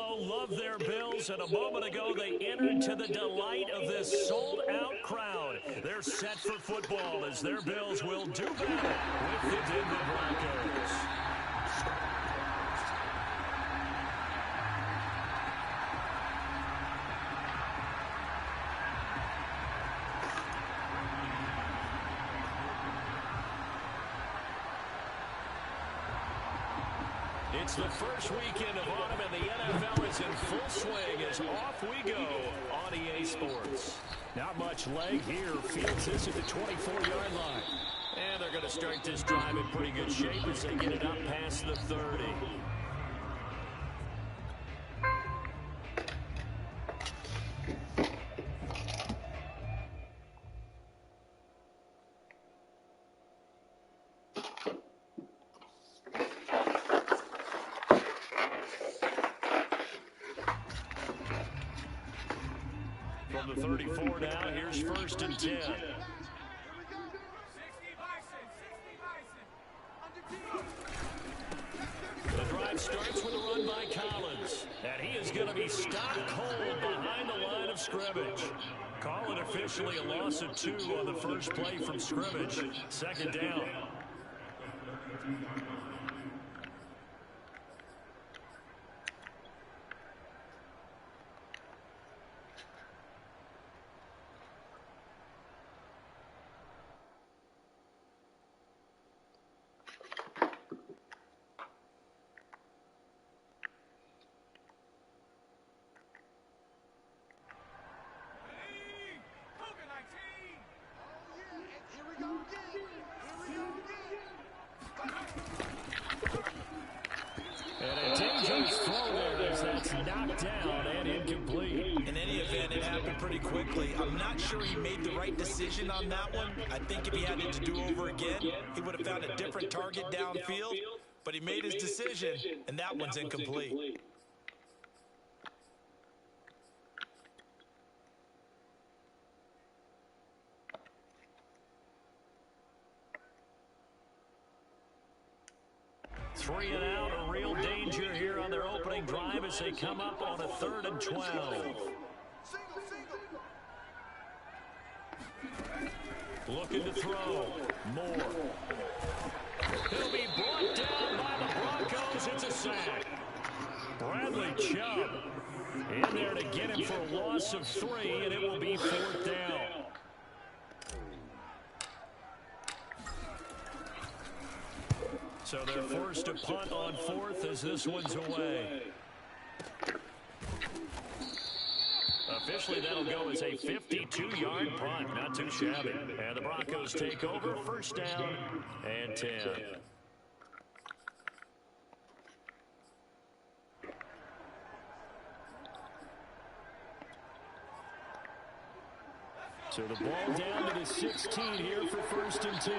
Buffalo love their Bills, and a moment ago they entered to the delight of this sold-out crowd. They're set for football as their Bills will do battle with the Denver Broncos. It's the first weekend of autumn, and the NFL is in full swing as off we go on EA Sports. Not much leg here. Fields this at the 24-yard line. And they're going to start this drive in pretty good shape as they get it up past the 30. From the 34 now, here's 1st and 10. The drive starts with a run by Collins, and he is going to be stopped cold behind the line of scrimmage. Call it officially a loss of 2 on the first play from scrimmage. 2nd down. And a dangerous throw there as that's knocked down and incomplete. In any event, it happened pretty quickly. I'm not sure he made the right decision on that one. I think if he had it to do over again, he would have found a different target downfield. But he made his decision, and that one's incomplete. Three and out, a real danger here on their opening drive as they come up on a 3rd and 12. Looking to throw. Moore. He'll be brought down by the Broncos. It's a sack. Bradley Chubb in there to get him for a loss of 3, and it will be 4th down. So they're forced to punt on 4th as this one's away. Officially, that'll go as a 52-yard punt. Not too shabby. And the Broncos take over. 1st down and 10. So the ball down to the 16 here for 1st and 10.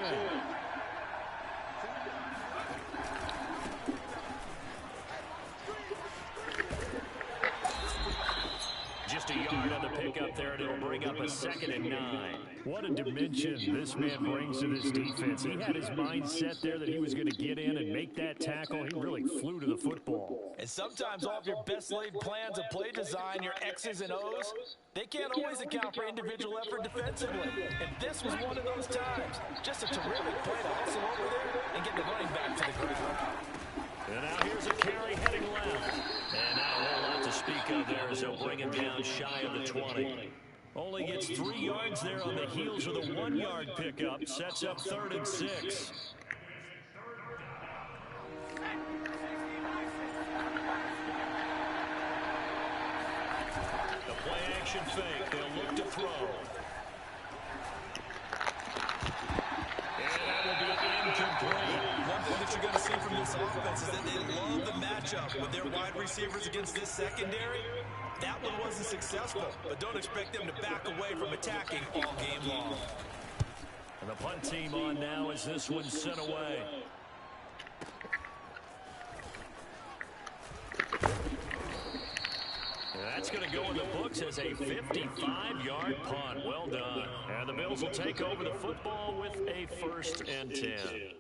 Just a yard on the pickup there, and it'll bring up a 2nd and 9. What a dimension this man brings to this defense. He had his mind set there that he was going to get in and make that tackle. He really flew to the football. And sometimes all of your best laid plans of play design, your X's and O's, they can't always account for individual effort defensively. And this was one of those times. Just a terrific play to hustle over there and get the running back to the ground. And now here's a carry heading left. And not a whole lot to speak of there as they'll bring him down shy of the 20. Only gets 3 yards there on the heels of the 1-yard pickup. Sets up 3rd and 6. The play action fake. They'll look to throw. And that will be incomplete. One thing that you're going to see from this offense is that they love the matchup with their wide receivers against this secondary. That one wasn't successful, but don't expect them to back away from attacking all game long. And the punt team on now as this one's sent away. That's going to go in the books as a 55-yard punt. Well done. And the Bills will take over the football with a 1st and 10.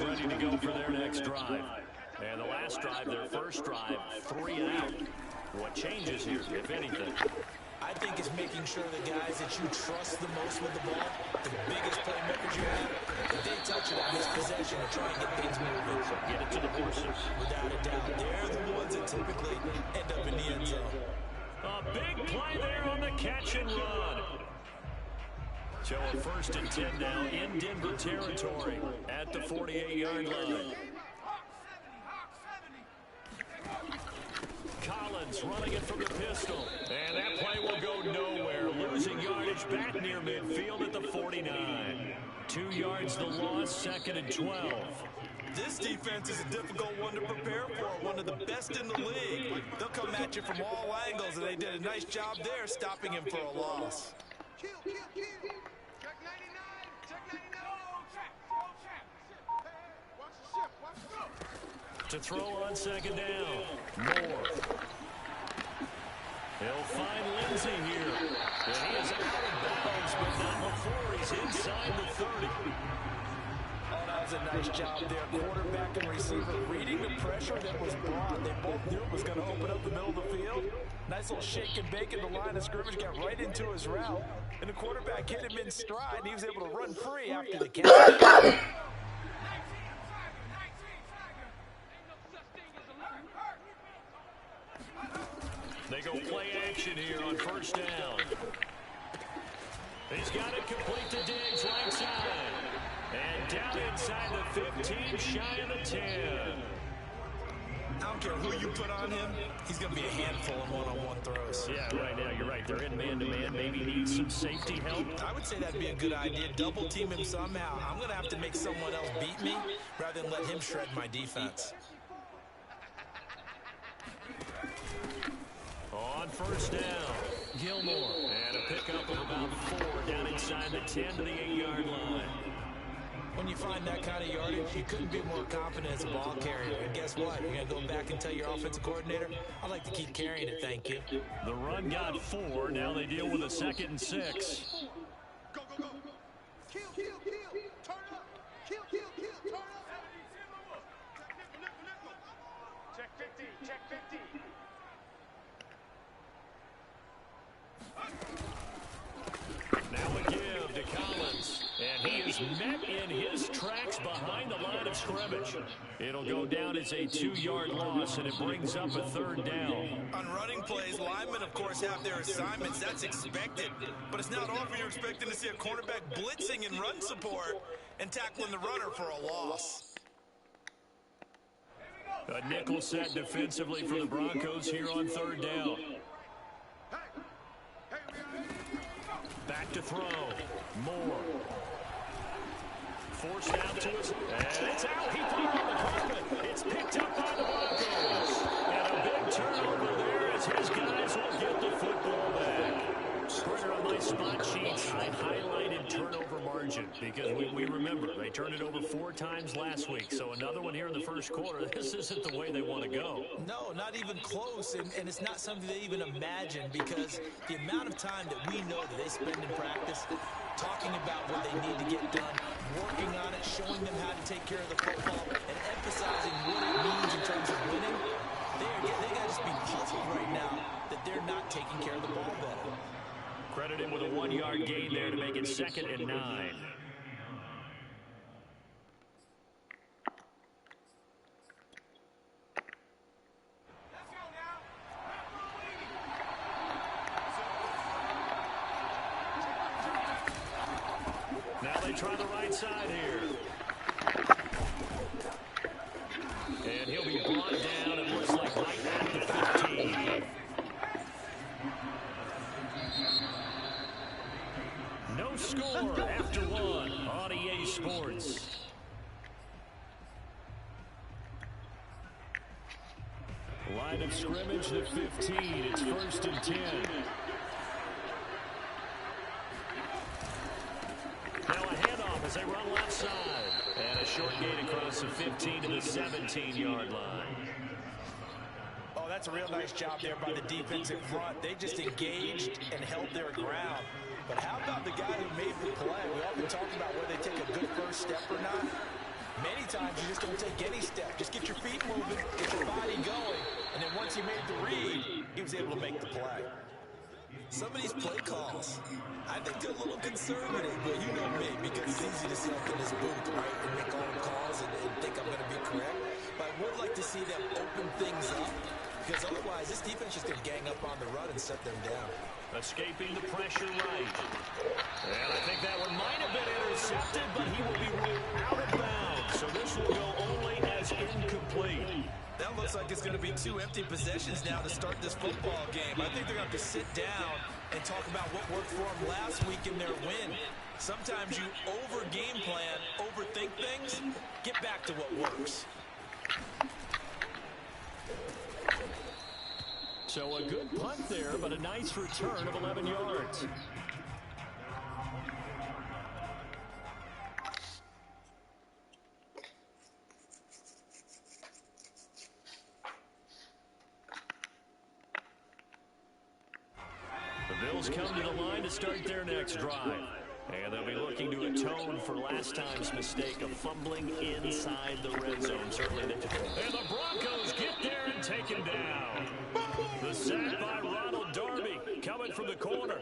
ready to go for their next drive. And the last drive, their first drive, 3 and out. What changes here, if anything? I think it's making sure the guys that you trust the most with the ball, the biggest playmakers you have, if they touch it on this possession and try and get things moving. So get it to the horses. Without a doubt, they're the ones that typically end up in the end zone. A big play there on the catch and run. So a 1st and 10 now in Denver territory at the 48-yard line. Collins running it from the pistol. And that play will go nowhere. Losing yardage back near midfield at the 49. 2 yards the loss, 2nd and 12. This defense is a difficult one to prepare for, one of the best in the league. They'll come at you from all angles, and they did a nice job there stopping him for a loss. Check 99. Check 99. Watch the ship. Watch the ship. To throw on 2nd down. Moore. He'll find Lindsey here. And he is out of bounds, but not before he's inside the 30. Oh, that was a nice job there. Quarterback and receiver reading the pressure that was brought. They both knew it was going to open up the middle of the field. Nice little shake and bake in the line of scrimmage, got right into his route. And the quarterback hit him in stride, and he was able to run free after the catch. They go play action here on 1st down. He's got it complete to Diggs right side. And down inside the 15, shy of the 10. I don't care who you put on him, he's going to be a handful in one-on-one throws. Yeah, right now, you're right. They're in man-to-man. Maybe need some safety help. I would say that'd be a good idea. Double team him somehow. I'm going to have to make someone else beat me rather than let him shred my defense. On 1st down, Gilmore. And a pickup of about 4 down inside the 10 to the 8-yard line. When you find that kind of yardage, you couldn't be more confident as a ball carrier. And guess what? You're going to go back and tell your offensive coordinator, I'd like to keep carrying it, thank you. The run got 4. Now they deal with a 2nd and 6. Go, go, go. Kill. Turn up. Kill. Turn up. Check 50. Check 50. Now a give to Collins. And he is met in his tracks behind the line of scrimmage. It'll go down as a 2-yard loss, and it brings up a 3rd down. On running plays, linemen, of course, have their assignments. That's expected. But it's not often you're expecting to see a cornerback blitzing in run support and tackling the runner for a loss. A nickel set defensively for the Broncos here on 3rd down. Back to throw. Moore. Forced out to his... And it's out. He thought on the carpet. It's picked up by the Broncos. And a big turnover there as his guys will get the football back. Springer on my spot sheets. I highlighted turnover margin because we remember they turned it over 4 times last week. So another one here in the 1st quarter. This isn't the way they want to go. No, not even close. And it's not something they even imagine because the amount of time that we know that they spend in practice talking about what they need to get done, working on it, showing them how to take care of the football, and emphasizing what it means in terms of winning. They got to just be puzzled right now that they're not taking care of the ball better. Credited with a 1-yard gain there to make it 2nd and 9. Now they try the right side here. And he'll be brought down, it looks like, right at the 15. No score after 1 on EA Sports. Line of scrimmage, the 15. It's 1st and 10. Now a handoff as they run left side. And a short gain across the 15 to the 17-yard line. Oh, that's a real nice job there by the defensive front. They just engaged and held their ground. But how about the guy who made the play? We often talk about whether they take a good first step or not. Many times you just don't take any step. Just get your feet moving, get your body going, and then once he made the read, he was able to make the play. Some of these play calls, I think they're a little conservative, but you know me, because it's easy to sit up in this booth, right, and make all the calls and think I'm going to be correct. But I would like to see them open things up, because otherwise this defense is going to gang up on the run and set them down. Escaping the pressure right. And I think that one might have been intercepted, but he will be ruled out of bounds. So this will go only as incomplete. That looks like it's going to be 2 empty possessions now to start this football game. I think they're going to have to sit down and talk about what worked for them last week in their win. Sometimes you over-game plan, overthink things, get back to what works. So a good punt there, but a nice return of 11 yards. The Bills come to the line to start their next drive. And they'll be looking to atone for last time's mistake of fumbling inside the red zone. Certainly they did. And the Broncos get there and take him down. The sack by Ronald Darby coming from the corner.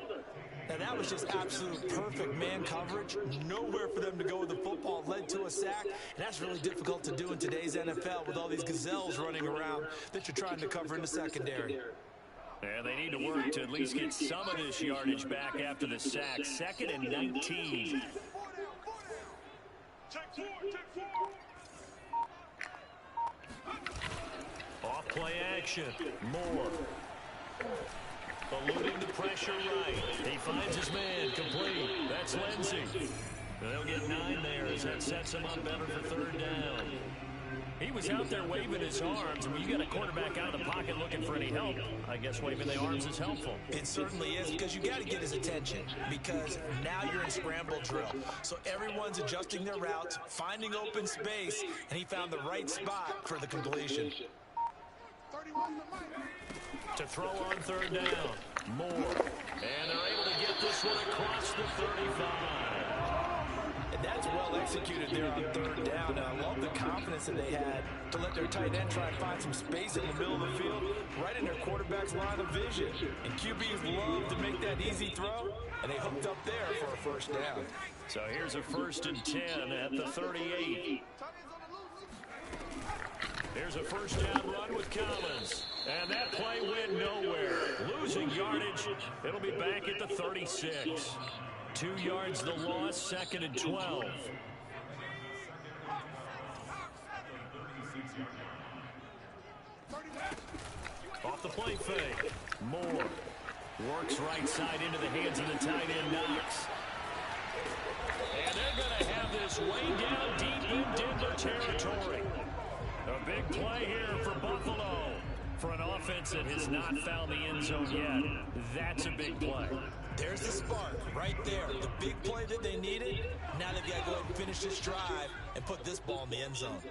And that was just absolute perfect man coverage. Nowhere for them to go with the football. Led to a sack. And that's really difficult to do in today's NFL with all these gazelles running around that you're trying to cover in the secondary. And they need to work to at least get some of this yardage back after the sack. 2nd and 19. Off play action. Moore. Eluding the pressure right. He finds his man. Complete. That's Lindsey. They'll get 9 there as that sets him up better for 3rd down. He was out there waving his arms, and when you got a quarterback out of the pocket looking for any help, I guess waving the arms is helpful. It certainly is, because you got to get his attention, because now you're in scramble drill. So everyone's adjusting their routes, finding open space, and he found the right spot for the completion. To throw on 3rd down, Moore. And they're able to get this one across the 35. And that's well executed there on 3rd down. And I love the confidence that they had to let their tight end try and find some space in the middle of the field, right in their quarterback's line of vision. And QBs love to make that easy throw, and they hooked up there for a 1st down. So here's a 1st and 10 at the 38. Here's a 1st down run with Collins. And that play went nowhere. Losing yardage. It'll be back at the 36. 2 yards the loss, 2nd and 12. Off the play fake. Moore works right side into the hands of the tight end, Knox. And they're going to have this way down deep in Denver territory. A big play here for Buffalo. For an offense that has not found the end zone yet, that's a big play. There's the spark right there. The big play that they needed. Now they've got to go ahead and finish this drive and put this ball in the end zone.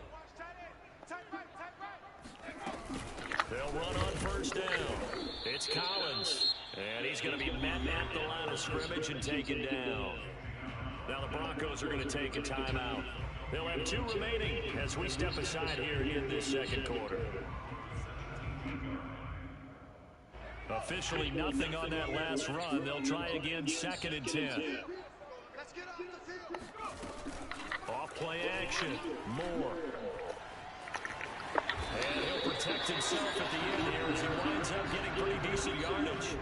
They'll run on 1st down. It's Collins. And he's going to be met at the line of scrimmage and taken down. Now the Broncos are going to take a timeout. They'll have 2 remaining as we step aside here in this 2nd quarter. Officially nothing on that last run. They'll try again, 2nd and 10. Off play action. Moore. And he'll protect himself at the end here as he winds up getting pretty decent yardage.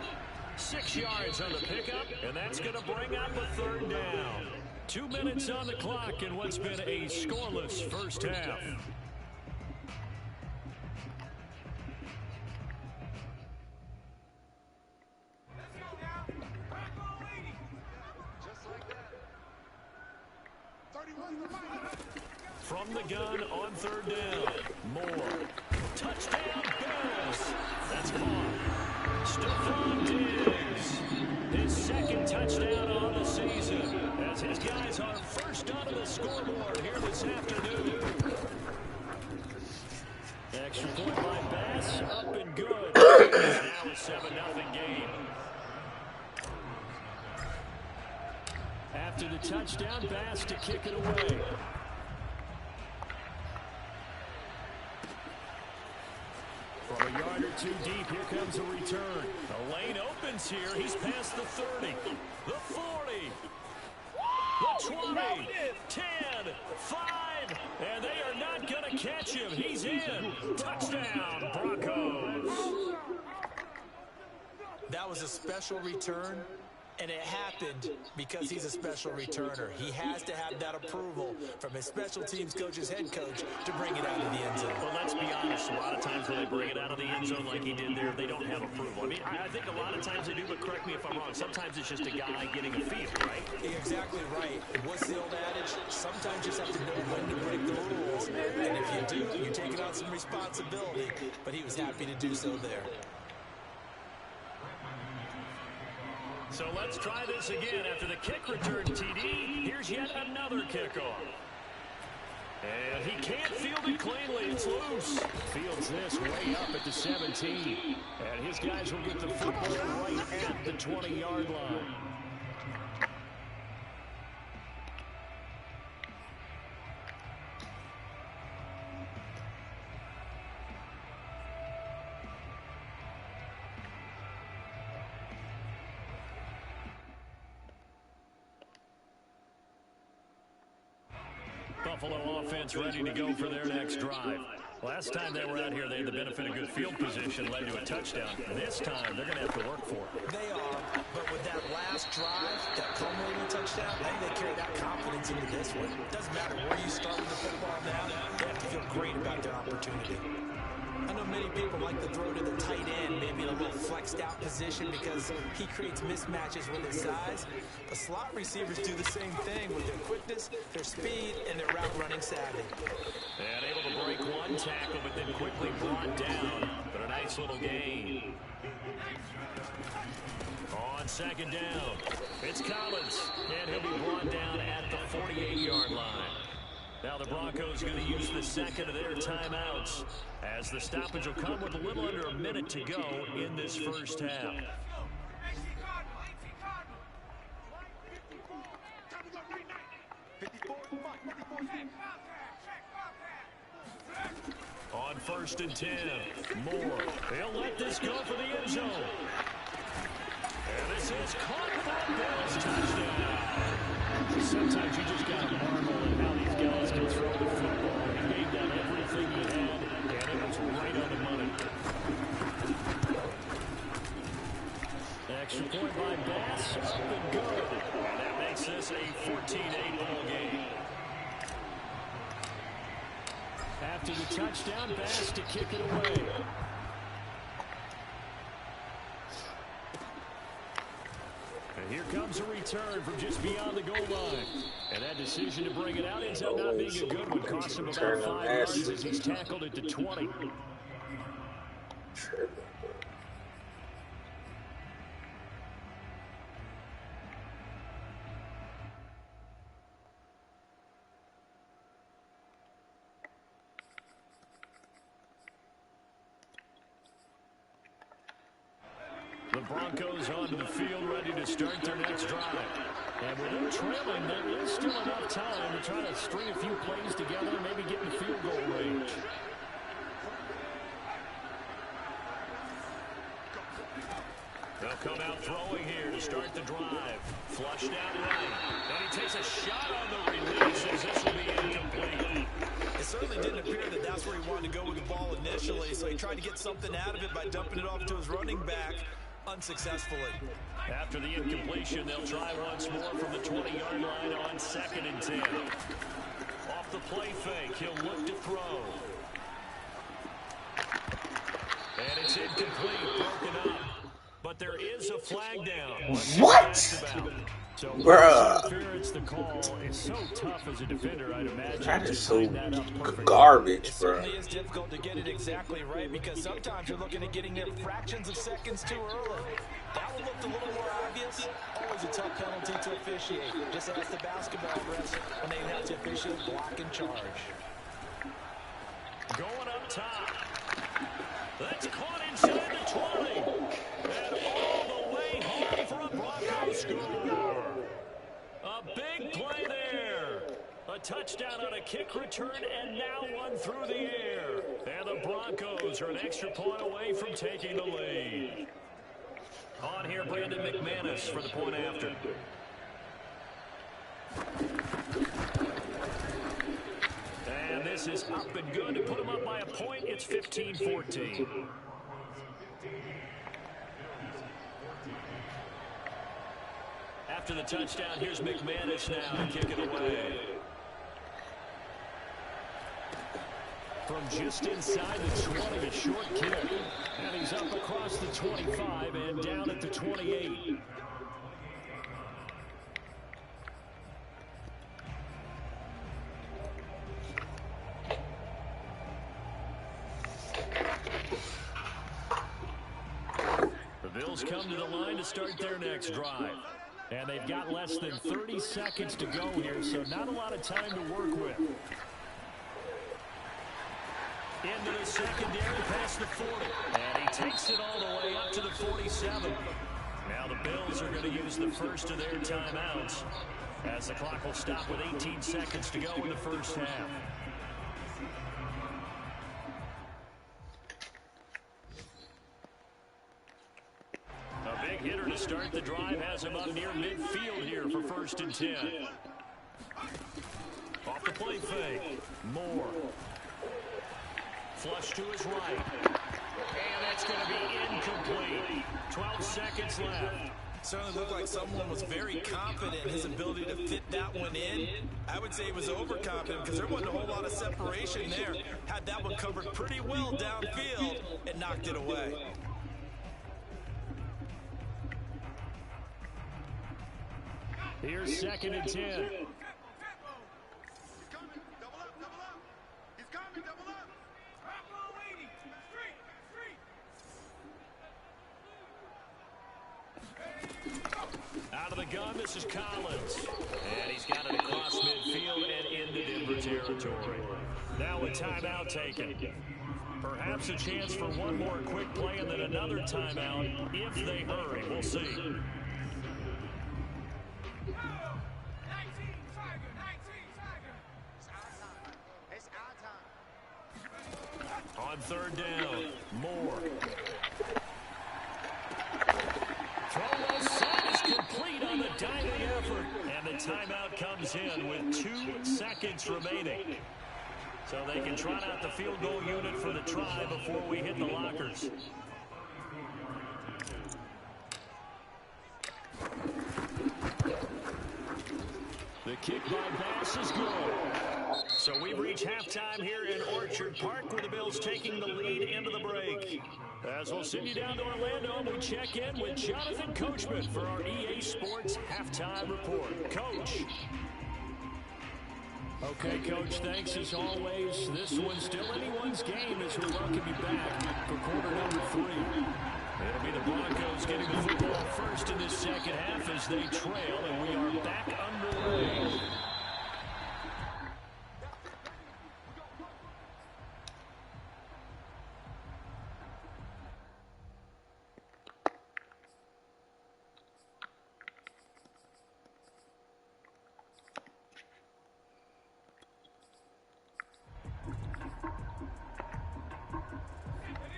6 yards on the pickup, and that's going to bring up a 3rd down. 2 minutes on the clock in what's been a scoreless 1st half. From the gun on 3rd down, Moore. Touchdown, Bills. That's caught. Stephon Diggs. His 2nd touchdown on the season as his guys are first onto the scoreboard here this afternoon. Extra point by Bass, up and good. It's now a 7-0 game. After the touchdown, Bass to kick it away. From a yard or two deep, here comes a return. The lane opens here. He's past the 30, the 40, the 20, 10, 5, and they are not going to catch him. He's in. Touchdown, Broncos. That was a special return, and it happened because he's a special returner. He has to have that approval from his special teams coach's head coach to bring it out of the end zone. Well, let's be honest. A lot of times when they bring it out of the end zone like he did there, they don't have approval. I mean, I think a lot of times they do, but correct me if I'm wrong. Sometimes it's just a guy getting a feel, right? You're exactly right. What's the old adage? Sometimes you just have to know when to break the rules. And if you do, you're taking on some responsibility. But he was happy to do so there. So let's try this again. After the kick return, TD, here's yet another kickoff. And he can't field it cleanly. It's loose. Fields this way up at the 17. And his guys will get the football right at the 20-yard line. Buffalo offense ready to go for their next drive. Last time they were out here, they had the benefit of good field position, led to a touchdown. This time, they're going to have to work for it. They are, but with that last drive, that culminating touchdown, I think they carry that confidence into this one. It doesn't matter where you start with the football now, they have to feel great about their opportunity. I know many people like to throw to the tight end, maybe in a little flexed out position because he creates mismatches with his size. But slot receivers do the same thing with their quickness, their speed, and their route running savvy. And able to break one tackle, but then quickly brought down. But a nice little gain. On second down, it's Collins. And he'll be brought down at the 48-yard line. Now the Broncos going to use the second of their timeouts as the stoppage will come with a little under a minute to go in this first half. On 1st and 10, Moore. They'll let this go for the end zone. And this is caught for Bills touchdown. Sometimes you just got to marvel at how these guys can throw the football. He gave that everything he had, and it was right on the money. Extra point by Bass, up and good. And that makes this a 14-8 ball game. After the touchdown, Bass to kick it away. And here comes a return from just beyond the goal line. And that decision to bring it out ends up not being a good one. Cost him about 5 yards as he's tackled it to 20. The Broncos onto the field, ready to start their next drive. And with them trailing, there is still enough time to try to string a few plays together and maybe get in field goal range. They'll come out throwing here to start the drive. Flushed out right. And he takes a shot on the release as this will be incomplete. It certainly didn't appear that that's where he wanted to go with the ball initially, so he tried to get something out of it by dumping it off to his running back unsuccessfully. After the incompletion, they'll try once more from the 20-yard line on 2nd and 10. Off the play fake, he'll look to throw. And it's incomplete, broken up. But there is a flag down. What? So Bruh. interference, the call is so tough as a defender, I'd imagine. That is so Perfect. garbage, It bro. certainly is difficult to get it exactly right because sometimes you're looking at getting there fractions of seconds too early. That one looked a little more obvious. Always a tough penalty to officiate. Just ask the basketball refs when they have to officiate block and charge. Going up top. That's caught inside the 20. And all the way home for a Broncos score. A big play there. A touchdown on a kick return, and now one through the air. And the Broncos are an extra point away from taking the lead. On here, Brandon McManus for the point after. And this is up and good to put them up by a point. It's 15-14. After the touchdown, here's McManus now to kick it away. From just inside the 20, a short kick. And he's up across the 25 and down at the 28. The Bills come to the line to start their next drive. And they've got less than 30 seconds to go here, so not a lot of time to work with. Into the secondary past the 40. And he takes it all the way up to the 47. Now the Bills are going to use the first of their timeouts as the clock will stop with 18 seconds to go in the first half. A big hitter to start the drive has him up near midfield here for 1st and 10. Off the play fake. Moore. Flush to his right. And that's going to be incomplete. 12 seconds left. Certainly looked like someone was very confident in his ability to fit that one in. I would say he was overconfident because there wasn't a whole lot of separation there. Had that one covered pretty well downfield and knocked it away. Here's 2nd and 10. Out of the gun, this is Collins. And he's got it across midfield and into Denver territory. Now a timeout taken. Perhaps a chance for one more quick play and then another timeout if they hurry. We'll see. On 3rd down, Moore. Throw is complete on the diving effort. And the timeout comes in with 2 seconds remaining. So they can trot out the field goal unit for the try before we hit the lockers. The kick by Bass is good. So we've reached halftime here in Orchard Park with the Bills taking the lead into the break. As we'll send you down to Orlando, we check in with Jonathan Coachman for our EA Sports Halftime Report. Coach. Okay, Coach, thanks as always. This one's still anyone's game as we welcome you back for quarter number 3. It'll be the Broncos getting the football first in this second half as they trail, and we are back underway.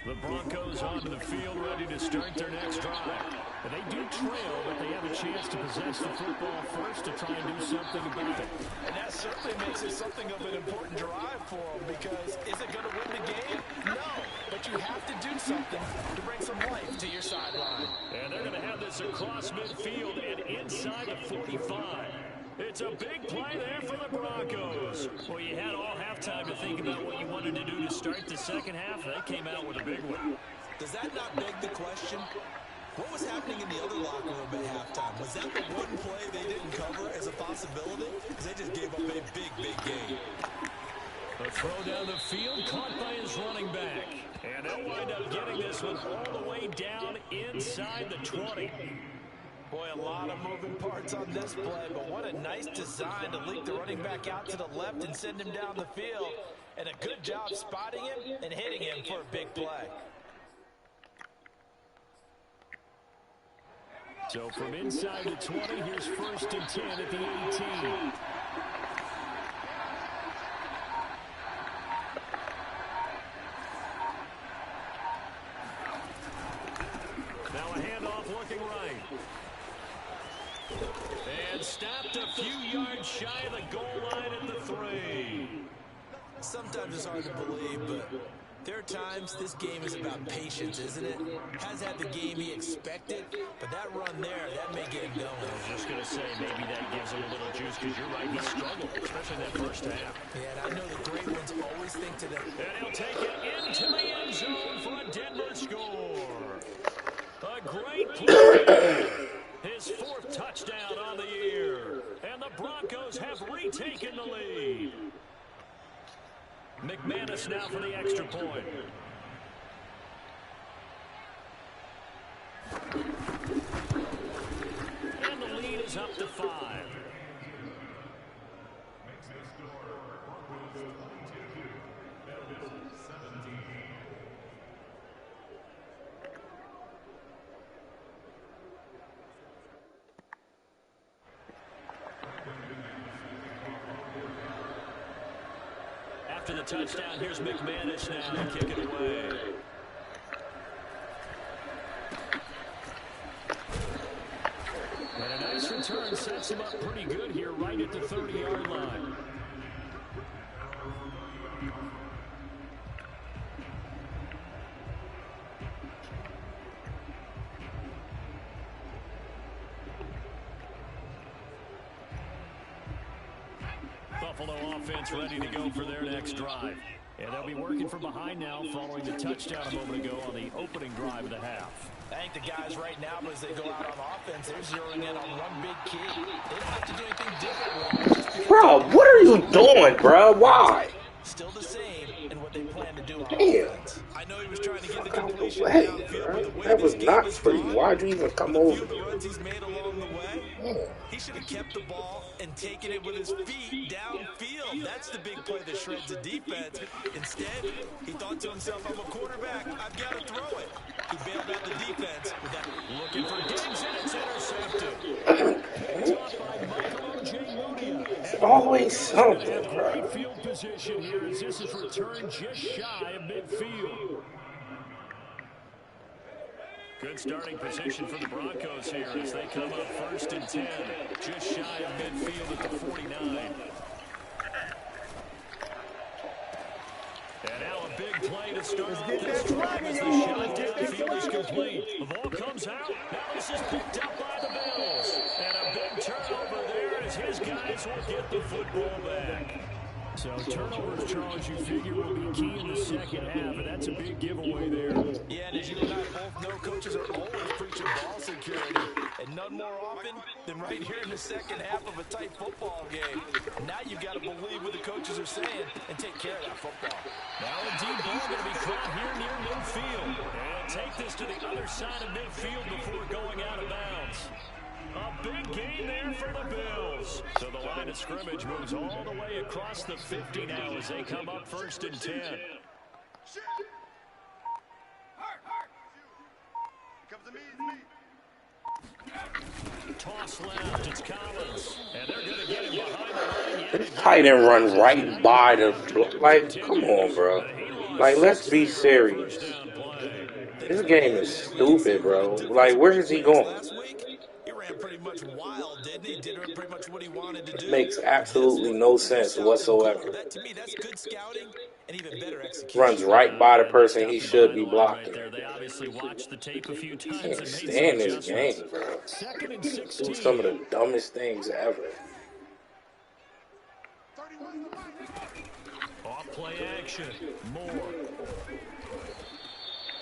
The Broncos onto the field, ready to start their next drive. And they do trail, but they have a chance to possess the football first to try and do something about it. And that certainly makes it something of an important drive for them because is it going to win the game? No, but you have to do something to bring some life to your sideline. And they're going to have this across midfield and inside the 45. It's a big play there for the Broncos. Well, you had all halftime to think about what you wanted to do to start the second half. They came out with a big one. Does that not beg the question? What was happening in the other locker room at halftime? Was that the one play they didn't cover as a possibility? Because they just gave up a big, big game. A throw down the field caught by his running back. And they'll wind up getting this one all the way down inside the 20. Boy, a lot of moving parts on this play, but what a nice design to leak the running back out to the left and send him down the field. And a good job spotting him and hitting him for a big play. So from inside the 20, here's 1st and 10 at the 18. handoff looking right. And stopped a few yards shy of the goal line at the 3. Sometimes it's hard to believe, but there are times this game is about patience, isn't it? Has had the game he expected, but that run there, that may get him going. I was just going to say, maybe that gives him a little juice, because you're right, he struggled, especially in that first half. Yeah, and I know the great ones always think to them. And he'll take it into the end zone for a Denver score. A great play. His 4th touchdown on the year. And the Broncos have retaken the lead. McManus now for the extra point. And the lead is up to 5. After the touchdown, here's McManus now to kick it away. And a nice return sets him up pretty good here right at the 30-yard line. Buffalo offense ready to go for their next drive. And they'll be working from behind now following the touchdown a moment ago on the opening drive of the half. I think the guys right now, as they go out on offense, they're zeroing in on one big key. They don't have to do anything differently. Bro, what are you doing, bro? Why? Still the same in what they plan to do on Damn. offense. I know he was trying to get the Out the completion way, downfield, bro. but the way That was this game not has for you. gone, Why'd you even come the few over? of the runs he's made along the way, Man. he should have kept the ball and taken it with his feet downfield. That's the big play that shreds the defense. Instead, he thought to himself, I'm a quarterback. I've got to throw it. He bailed out the defense with that. Looking for Diggs, and it's intercepted. Picked off by Michael Ojemudia. It's always something, Great bro. field position here as this is returned just shy of midfield. Good starting position for the Broncos here as they come up 1st and 10. Just shy of midfield at the 49. And now a big play to start off this drive as the shot downfield is complete. The ball comes out. Now this is picked up by the Bills. And a big turnover there as his guys will get the football back. So turnovers, Charles, you figure will be key in the second half, and that's a big giveaway there. Yeah, and as you and I both know, coaches are always preaching ball security, and none more often than right here in the second half of a tight football game. Now you've got to believe what the coaches are saying and take care of that football. Now a deep ball going to be caught here near midfield. And take this to the other side of midfield before going out of bounds. A big gain there for the Bills. So the line of scrimmage moves all the way across the 50 now as they come up 1st and 10. Toss left, it's Collins. And they're going to get him behind the line yet This tight end run right by the... Like, come on, bro. Like, let's be serious. This game is stupid, bro. Like, where is he going? Last week, he ran pretty much wild, didn't he? Did pretty much what he wanted to do. Makes absolutely no sense whatsoever. That, to me, that's good scouting and even better execution. Runs right by the person he should be blocking. They obviously watched the tape a few times I and can't made some stand this adjustments. game, bro. 2nd and Do 16. some of the dumbest things ever. Off play action. Moore.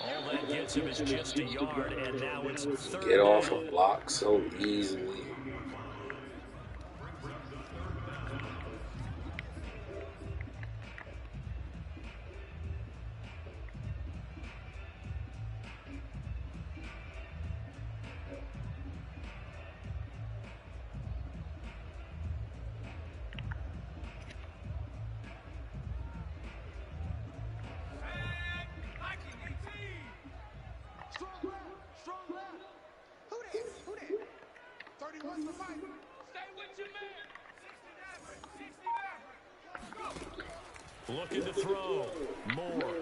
All that gets him is just a yard, and now it's 3rd. Get off a block so easily. Strong left. Who that? 31's the fight. Stay with your man. Looking to throw. Moore.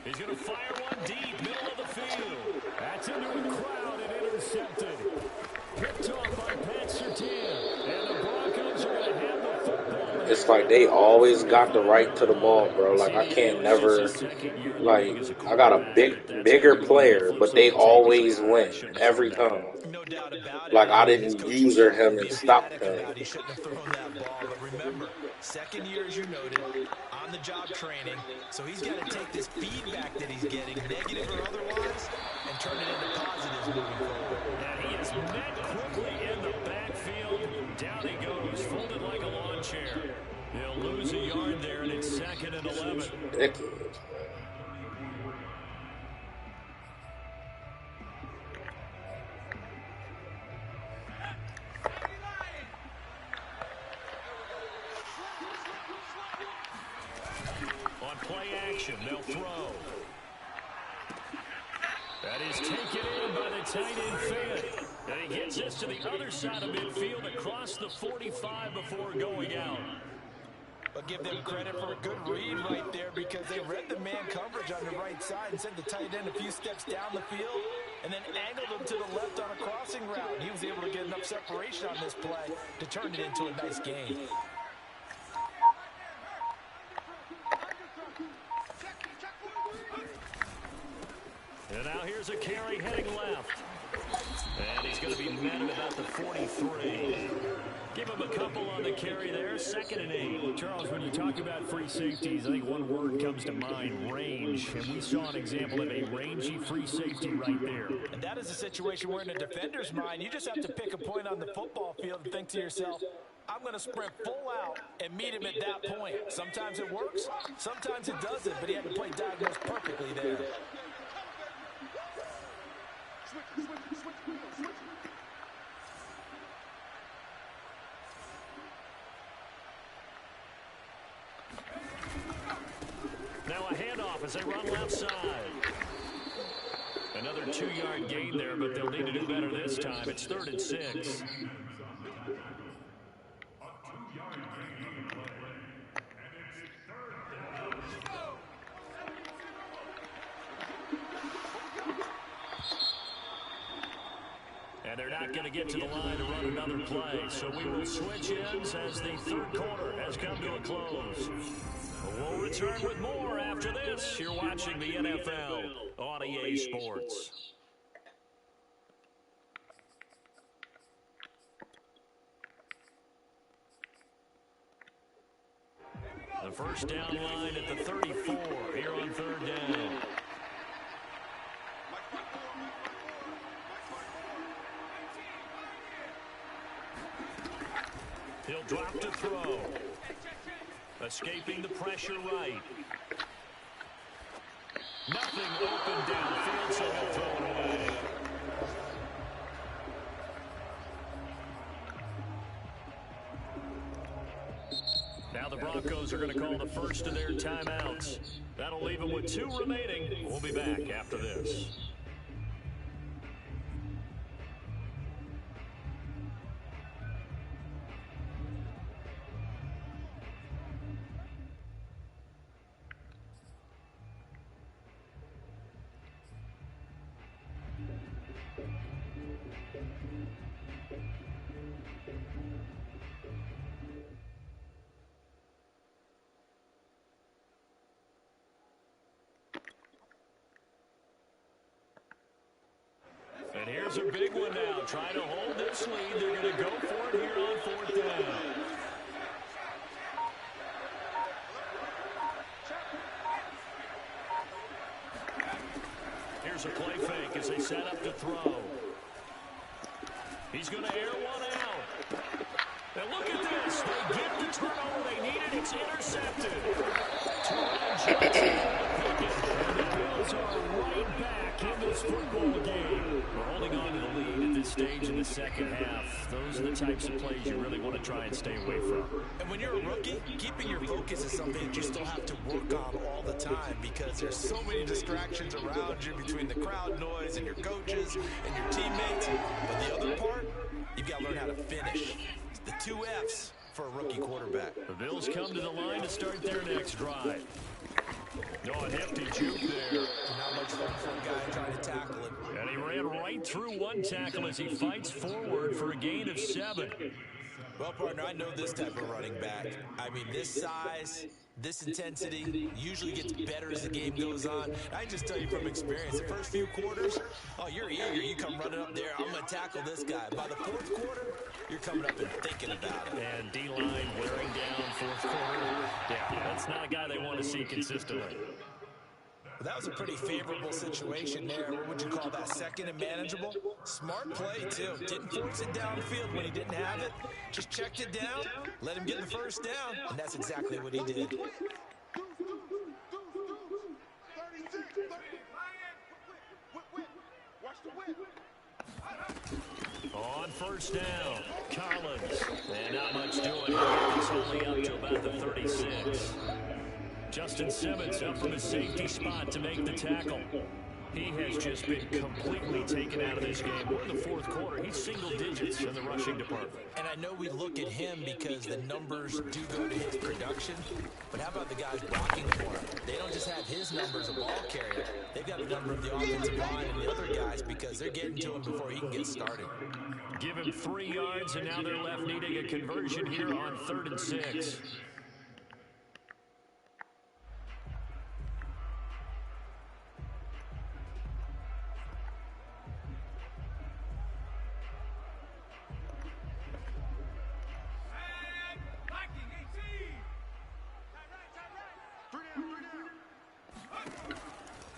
He's going to fire one deep, middle of the field. That's into a crowd and intercepted. Picked off by Pat Surtain. And the Broncos are going to have the football. It's like they always got the right to the ball, bro. Like I can't never, like I got a bigger player, but they always win every time. No doubt about it. Like I didn't user him and stop him. He shouldn't have thrown that ball, but remember, second year, as you noted, on-the-job training, so he's got to take this feedback that he's getting, negative or otherwise, and turn it into positives moving forward. And he is met quickly in the backfield. Down he goes, folded like a lawn chair. He'll lose a yard there, and it's 2nd and 11. Ridiculous. On play action, they'll throw. That is taken in by the tight end Fant. And he gets this to the other side of midfield across the 45 before going out. But give them credit for a good read right there because they read the man coverage on the right side and sent the tight end a few steps down the field and then angled him to the left on a crossing route. And he was able to get enough separation on this play to turn it into a nice gain. And now here's a carry heading left. And he's going to be met at about the 43. Give him a couple on the carry there. 2nd and 8. Charles, when you talk about free safeties, I think one word comes to mind, range. And we saw an example of a rangy free safety right there. And that is a situation where in a defender's mind, you just have to pick a point on the football field and think to yourself, I'm going to sprint full out and meet him at that point. Sometimes it works, sometimes it doesn't, but he had to play diagnosed perfectly there. Now a handoff as they run left side. Another 2-yard gain there, but they'll need to do better this time. It's 3rd and 6. And they're not going to get to the line to run another play. So we will switch ends as the 3rd quarter has come to a close. We'll return with more after this. You're watching the NFL on EA Sports. The first down line at the 34 here on 3rd down. He'll drop to throw. Escaping the pressure right. Nothing open downfield, so he'll throw it away. Now the Broncos are going to call the first of their timeouts. That'll leave them with 2 remaining. We'll be back after this. And here's a big one now. Trying to hold this lead. They're going to go for it here on 4th down. Here's a play fake as they set up to throw. He's going to air one out. And look at this. They get the turnover they needed. It's intercepted. And the Bills are right back in this football game. We're holding on to the lead at this stage in the second half. Those are the types of plays you really want to try and stay away from. And when you're a rookie, keeping your focus is something that you still have to work on all the time because there's so many distractions around you between the crowd noise and your coaches and your teammates. But the other part, you've got to learn how to finish. It's the 2 F's for a rookie quarterback. The Bills come to the line to start their next drive. No, a hefty juke there. Not much fun for a guy trying to tackle him. And he ran right through one tackle as he fights forward for a gain of 7. Well, partner, I know this type of running back. I mean, this size, this intensity usually gets better as the game goes on. I can just tell you from experience, the first few quarters, oh, you're eager. You come running up there, I'm going to tackle this guy. By the fourth quarter, you're coming up and thinking about it. And D-line wearing down fourth quarter. Yeah, that's not a guy they want to see consistently. Well, that was a pretty favorable situation there. What would you call that? Second and manageable? Smart play, too. Didn't force it downfield when he didn't have it. Just checked it down, let him get the first down, and that's exactly what he did. 36, 30. Watch the whip. On first down, Collins. And not much doing. He's only up to about the 36. Justin Simmons up from his safety spot to make the tackle. He has just been completely taken out of this game. We're in the fourth quarter. He's single digits in the rushing department. And I know we look at him because the numbers do go to his production, but how about the guys blocking for him? They don't just have his number as a ball carrier. They've got the number of the offensive line and the other guys because they're getting to him before he can get started. Give him 3 yards, and now they're left needing a conversion here on 3rd and 6.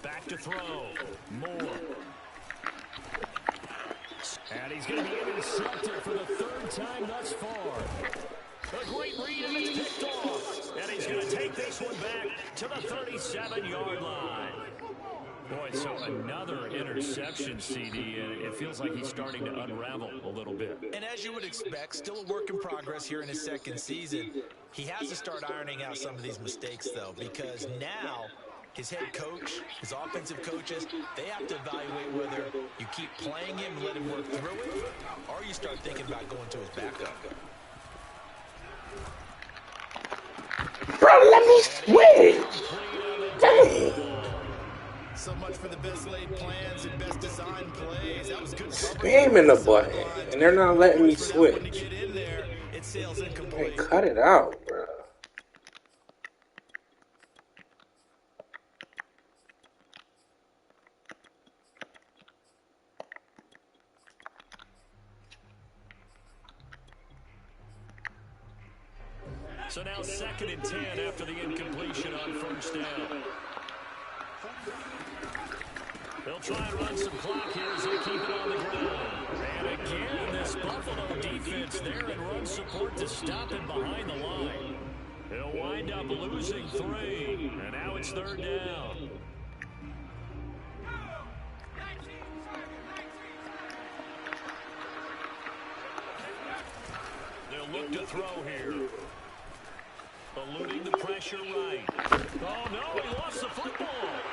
Back to throw. Moore. And he's going to be intercepted for the 3rd time thus far. A great read, and it's picked off. And he's going to take this one back to the 37-yard line. Boy, so another interception, CD, and it feels like he's starting to unravel a little bit. And as you would expect, still a work in progress here in his second season. He has to start ironing out some of these mistakes, though, because now his head coach, his offensive coaches, they have to evaluate whether you keep playing him and let him work through it, or you start thinking about going to his backup. Bro, let me switch. Dang. So much for the best laid plans and best design plays. That was good. Spamming the button, and they're not letting me switch. Hey, cut it out, bro. So now 2nd and 10 after the incompletion on first down. They'll try and run some clock here as they keep it on the ground. And again, this Buffalo defense there in run support to stop him behind the line. He'll wind up losing 3, and now it's 3rd down. They'll look to throw here. Eluding the pressure right. Oh, no, he lost the football.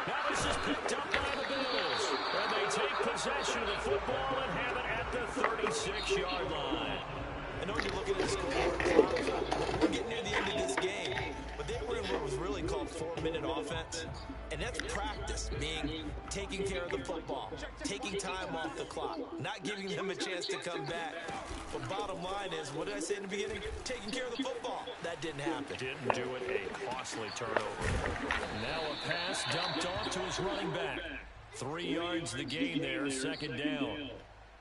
Now this is picked up by the Bills. And they take possession of the football and have it at the 36-yard line. I know you're looking at the score. We're getting near the end of this game. But they were in what was really called 4-minute offense. And that's practice, being taking care of the football, taking time off the clock, not giving them a chance to come back. But bottom line is, what did I say in the beginning? Taking care of the football. That didn't happen. Didn't do it. A costly turnover. Now a pass dumped off to his running back. 3 yards the gain there, 2nd down.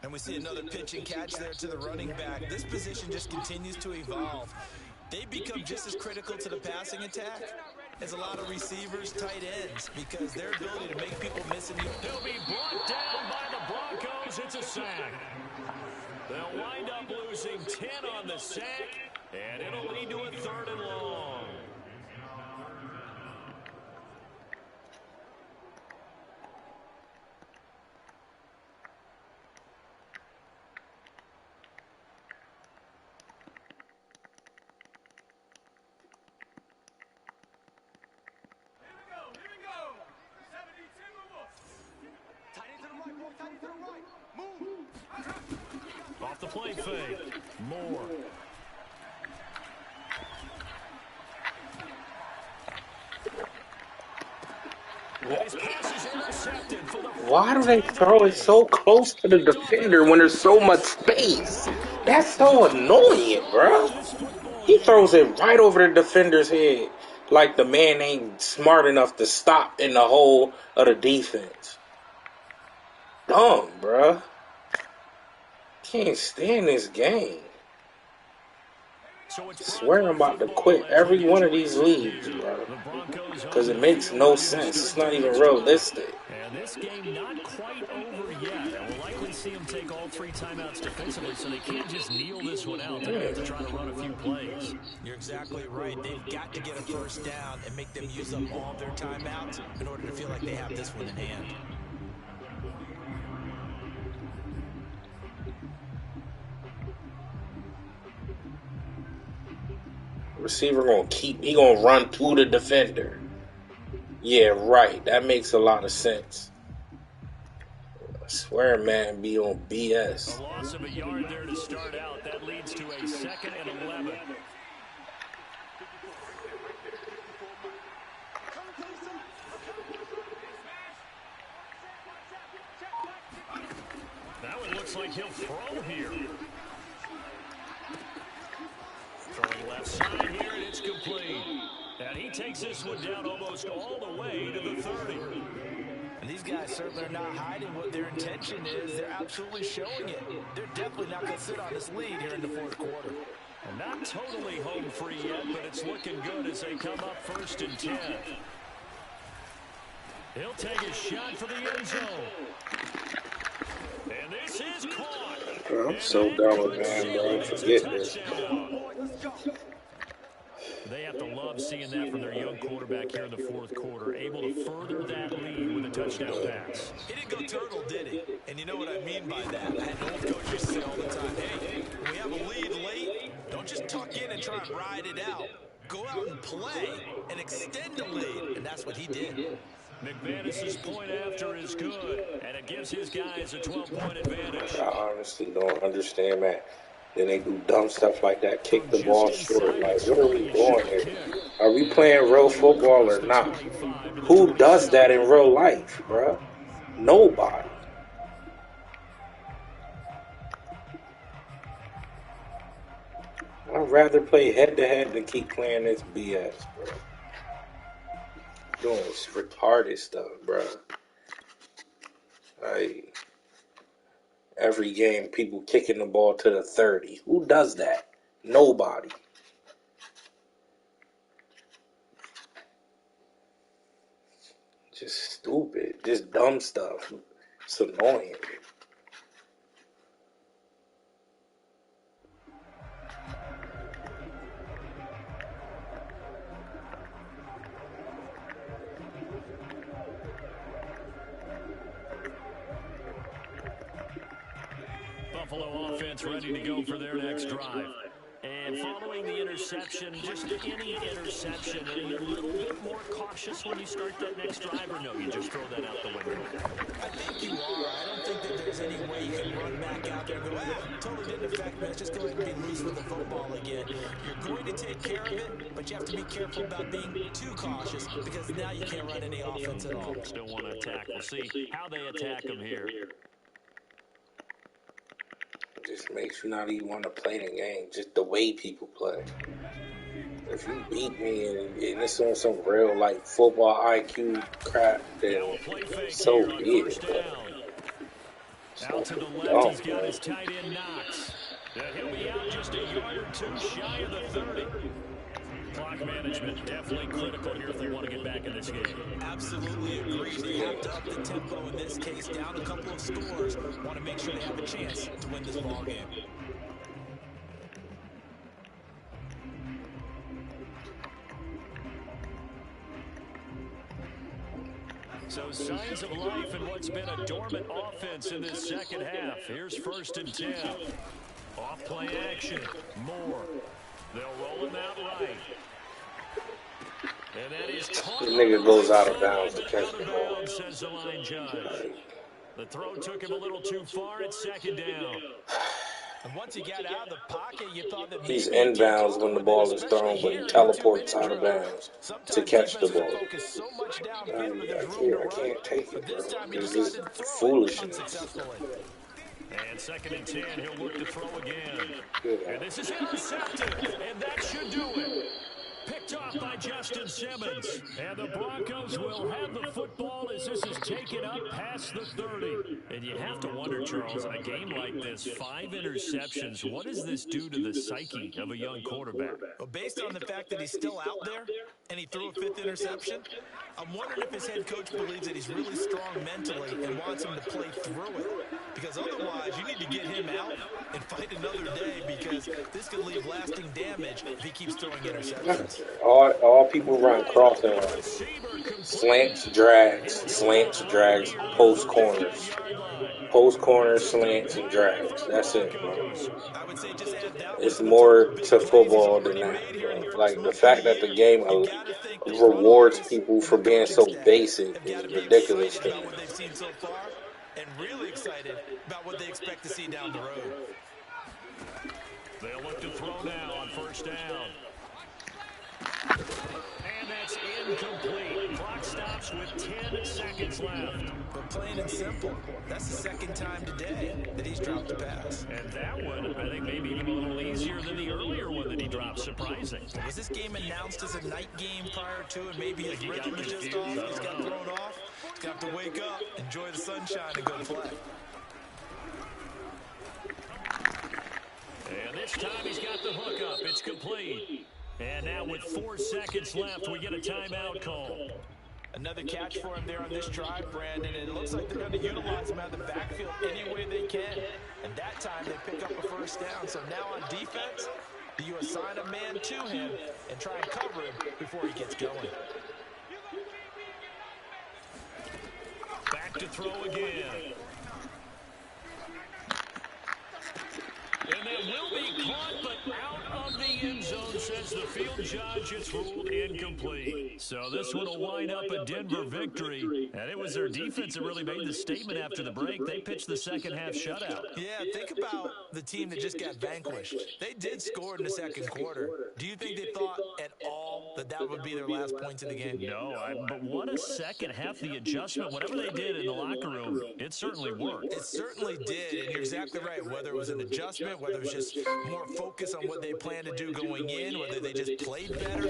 And we see another pitch and catch there to the running back. This position just continues to evolve. They become just as critical to the passing attack as a lot of receivers, tight ends, because their ability to make people miss and They'll be brought down by the Broncos. It's a sack. They'll wind up losing 10 on the sack, and it'll lead to a 3rd and long. Off the play fake. Moore. Why do they throw it so close to the defender when there's so much space? That's so annoying, bro. He throws it right over the defender's head like the man ain't smart enough to stop in the hole of the defense. Dumb, bro. Can't stand this game. I swear I'm about to quit every one of these leagues, bro. Because it makes no sense. It's not even realistic. And this game not quite over yet. And we'll likely see them take all 3 timeouts defensively, so they can't just kneel this one out. They have to try to run a few plays. You're exactly right. They've got to get a first down and make them use up all of their timeouts in order to feel like they have this one in hand. Receiver he gonna run to the defender. Yeah, right. That makes a lot of sense. I swear, man, be on BS. A loss of a yard there to start out. That leads to a 2nd and 11. That one looks like he'll throw here. Throwing left side here, and it's complete. And he takes this one down almost all the way to the 30. And these guys certainly are not hiding what their intention is. They're absolutely showing it. They're definitely not going to sit on this lead here in the 4th quarter. And not totally home free yet, but it's looking good as they come up 1st and 10. He'll take a shot for the end zone. And this is caught. I'm so done with man, bro. Forget this. They have to love seeing that from their young quarterback here in the 4th quarter, able to further that lead with a touchdown pass. He didn't go turtle, did he? And you know what I mean by that. I had an old coach used to say all the time, hey, when we have a lead late, don't just tuck in and try and ride it out. Go out and play and extend the lead. And that's what he did. McManus's point after is good, and it gives his guys a 12-point advantage. I honestly don't understand that. Then they do dumb stuff like that, kick the ball short. Like, what are we doing here? Are we playing real football or not? Who does that in real life, bro? Nobody. I'd rather play head-to-head than keep playing this BS, bro. Doing this retarded stuff, bro. Like, every game, people kicking the ball to the 30. Who does that? Nobody. Just stupid. Just dumb stuff. It's annoying. Buffalo offense ready to go for their next drive. And following the interception, just any interception, are you a little bit more cautious when you start that next drive, or no, you just throw that out the window? I think you are. I don't think that there's any way you can run back out there and go, totally didn't affect me. Let's just go ahead and be loose with the football again. You're going to take care of it, but you have to be careful about being too cautious because now you can't run any offense at all. Still want to attack. We'll see how they attack them here. Just makes you not even want to play the game. Just the way people play. If you beat me and it's on some real like football IQ crap, then so be it. Out to the left, he's got his tight end Knox. He'll be out just a yard or two shy of the 30. Clock management definitely critical here if they want to get back in this game. Absolutely agree. They have to up the tempo in this case, down a couple of scores. Want to make sure they have a chance to win this ball game. So signs of life in what's been a dormant offense in this second half. Here's 1st and 10. Off play action. Moore. They'll roll him out right. And that is caught. This nigga goes out of bounds to catch the ball. Says the line judge. The throw took him a little too far. It's 2nd down. And once he got out of the pocket, you thought that He's maybe he'd take inbounds when the over, but then ball is especially thrown, but he here in the teleports 2-minute out of drill, bounds to sometimes catch the defenses ball. focus so much downfield that there's I room to can't run. take But it, this bro. time he This decided is to throw it foolishness. unsuccessfully. And 2nd and 10, he'll look to throw again. Good. And this is intercepted, and that should do it. Picked off by Justin Simmons. And the Broncos will have the football as this is taken up past the 30. And you have to wonder, Charles, in a game like this, 5 interceptions, what does this do to the psyche of a young quarterback? Well, based on the fact that he's still out there and he threw a 5th interception, I'm wondering if his head coach believes that he's really strong mentally and wants him to play through it. Because otherwise, you need to get him out and fight another day because this could leave lasting damage if he keeps throwing interceptions. All people run crossing routes. Slants, drags, post corners. Post corners, slants, and drags. That's it, bro. I would say just add that It's one more the to big plays football he's than already that, made here in the bro. first Like, the month of fact the that the year, game you gotta think the front rewards office people and for the being coaching so staff basic have is got to be ridiculous excited to me. about what they've seen so far and really excited about what they expect to see down the road. They'll look to throw now on 1st down. And that's incomplete. Clock stops with 10 seconds left. But plain and simple, that's the 2nd time today that he's dropped a pass. And that one, I think, maybe even a little easier than the earlier one that he dropped. Surprising. Was this game announced as a night game prior to, and maybe his rhythm is just off? He's got thrown off. He's got to wake up, enjoy the sunshine, and go play. And this time he's got the hook up. It's complete. And now with 4 seconds left, we get a timeout call. Another catch for him there on this drive, Brandon, and it looks like they're going to utilize him out of the backfield any way they can. And that time they pick up a 1st down. So now on defense, do you assign a man to him and try and cover him before he gets going? Back to throw again. And that will be caught, but out of the end zone, says the field judge. It's ruled incomplete. So this one will wind up a Denver victory. And it was their defense that really made the statement after the break. They pitched the second-half shutout. Yeah, think about the team that just got vanquished. They did score in the 2nd quarter. Do you think they thought at all that that would be their last points of the game? No, but what a second half. The adjustment, whatever they did in the locker room, it certainly worked. It certainly did, and you're exactly right. Whether it was an adjustment, whether it was just more focus on what they planned to do going in, whether they just played better.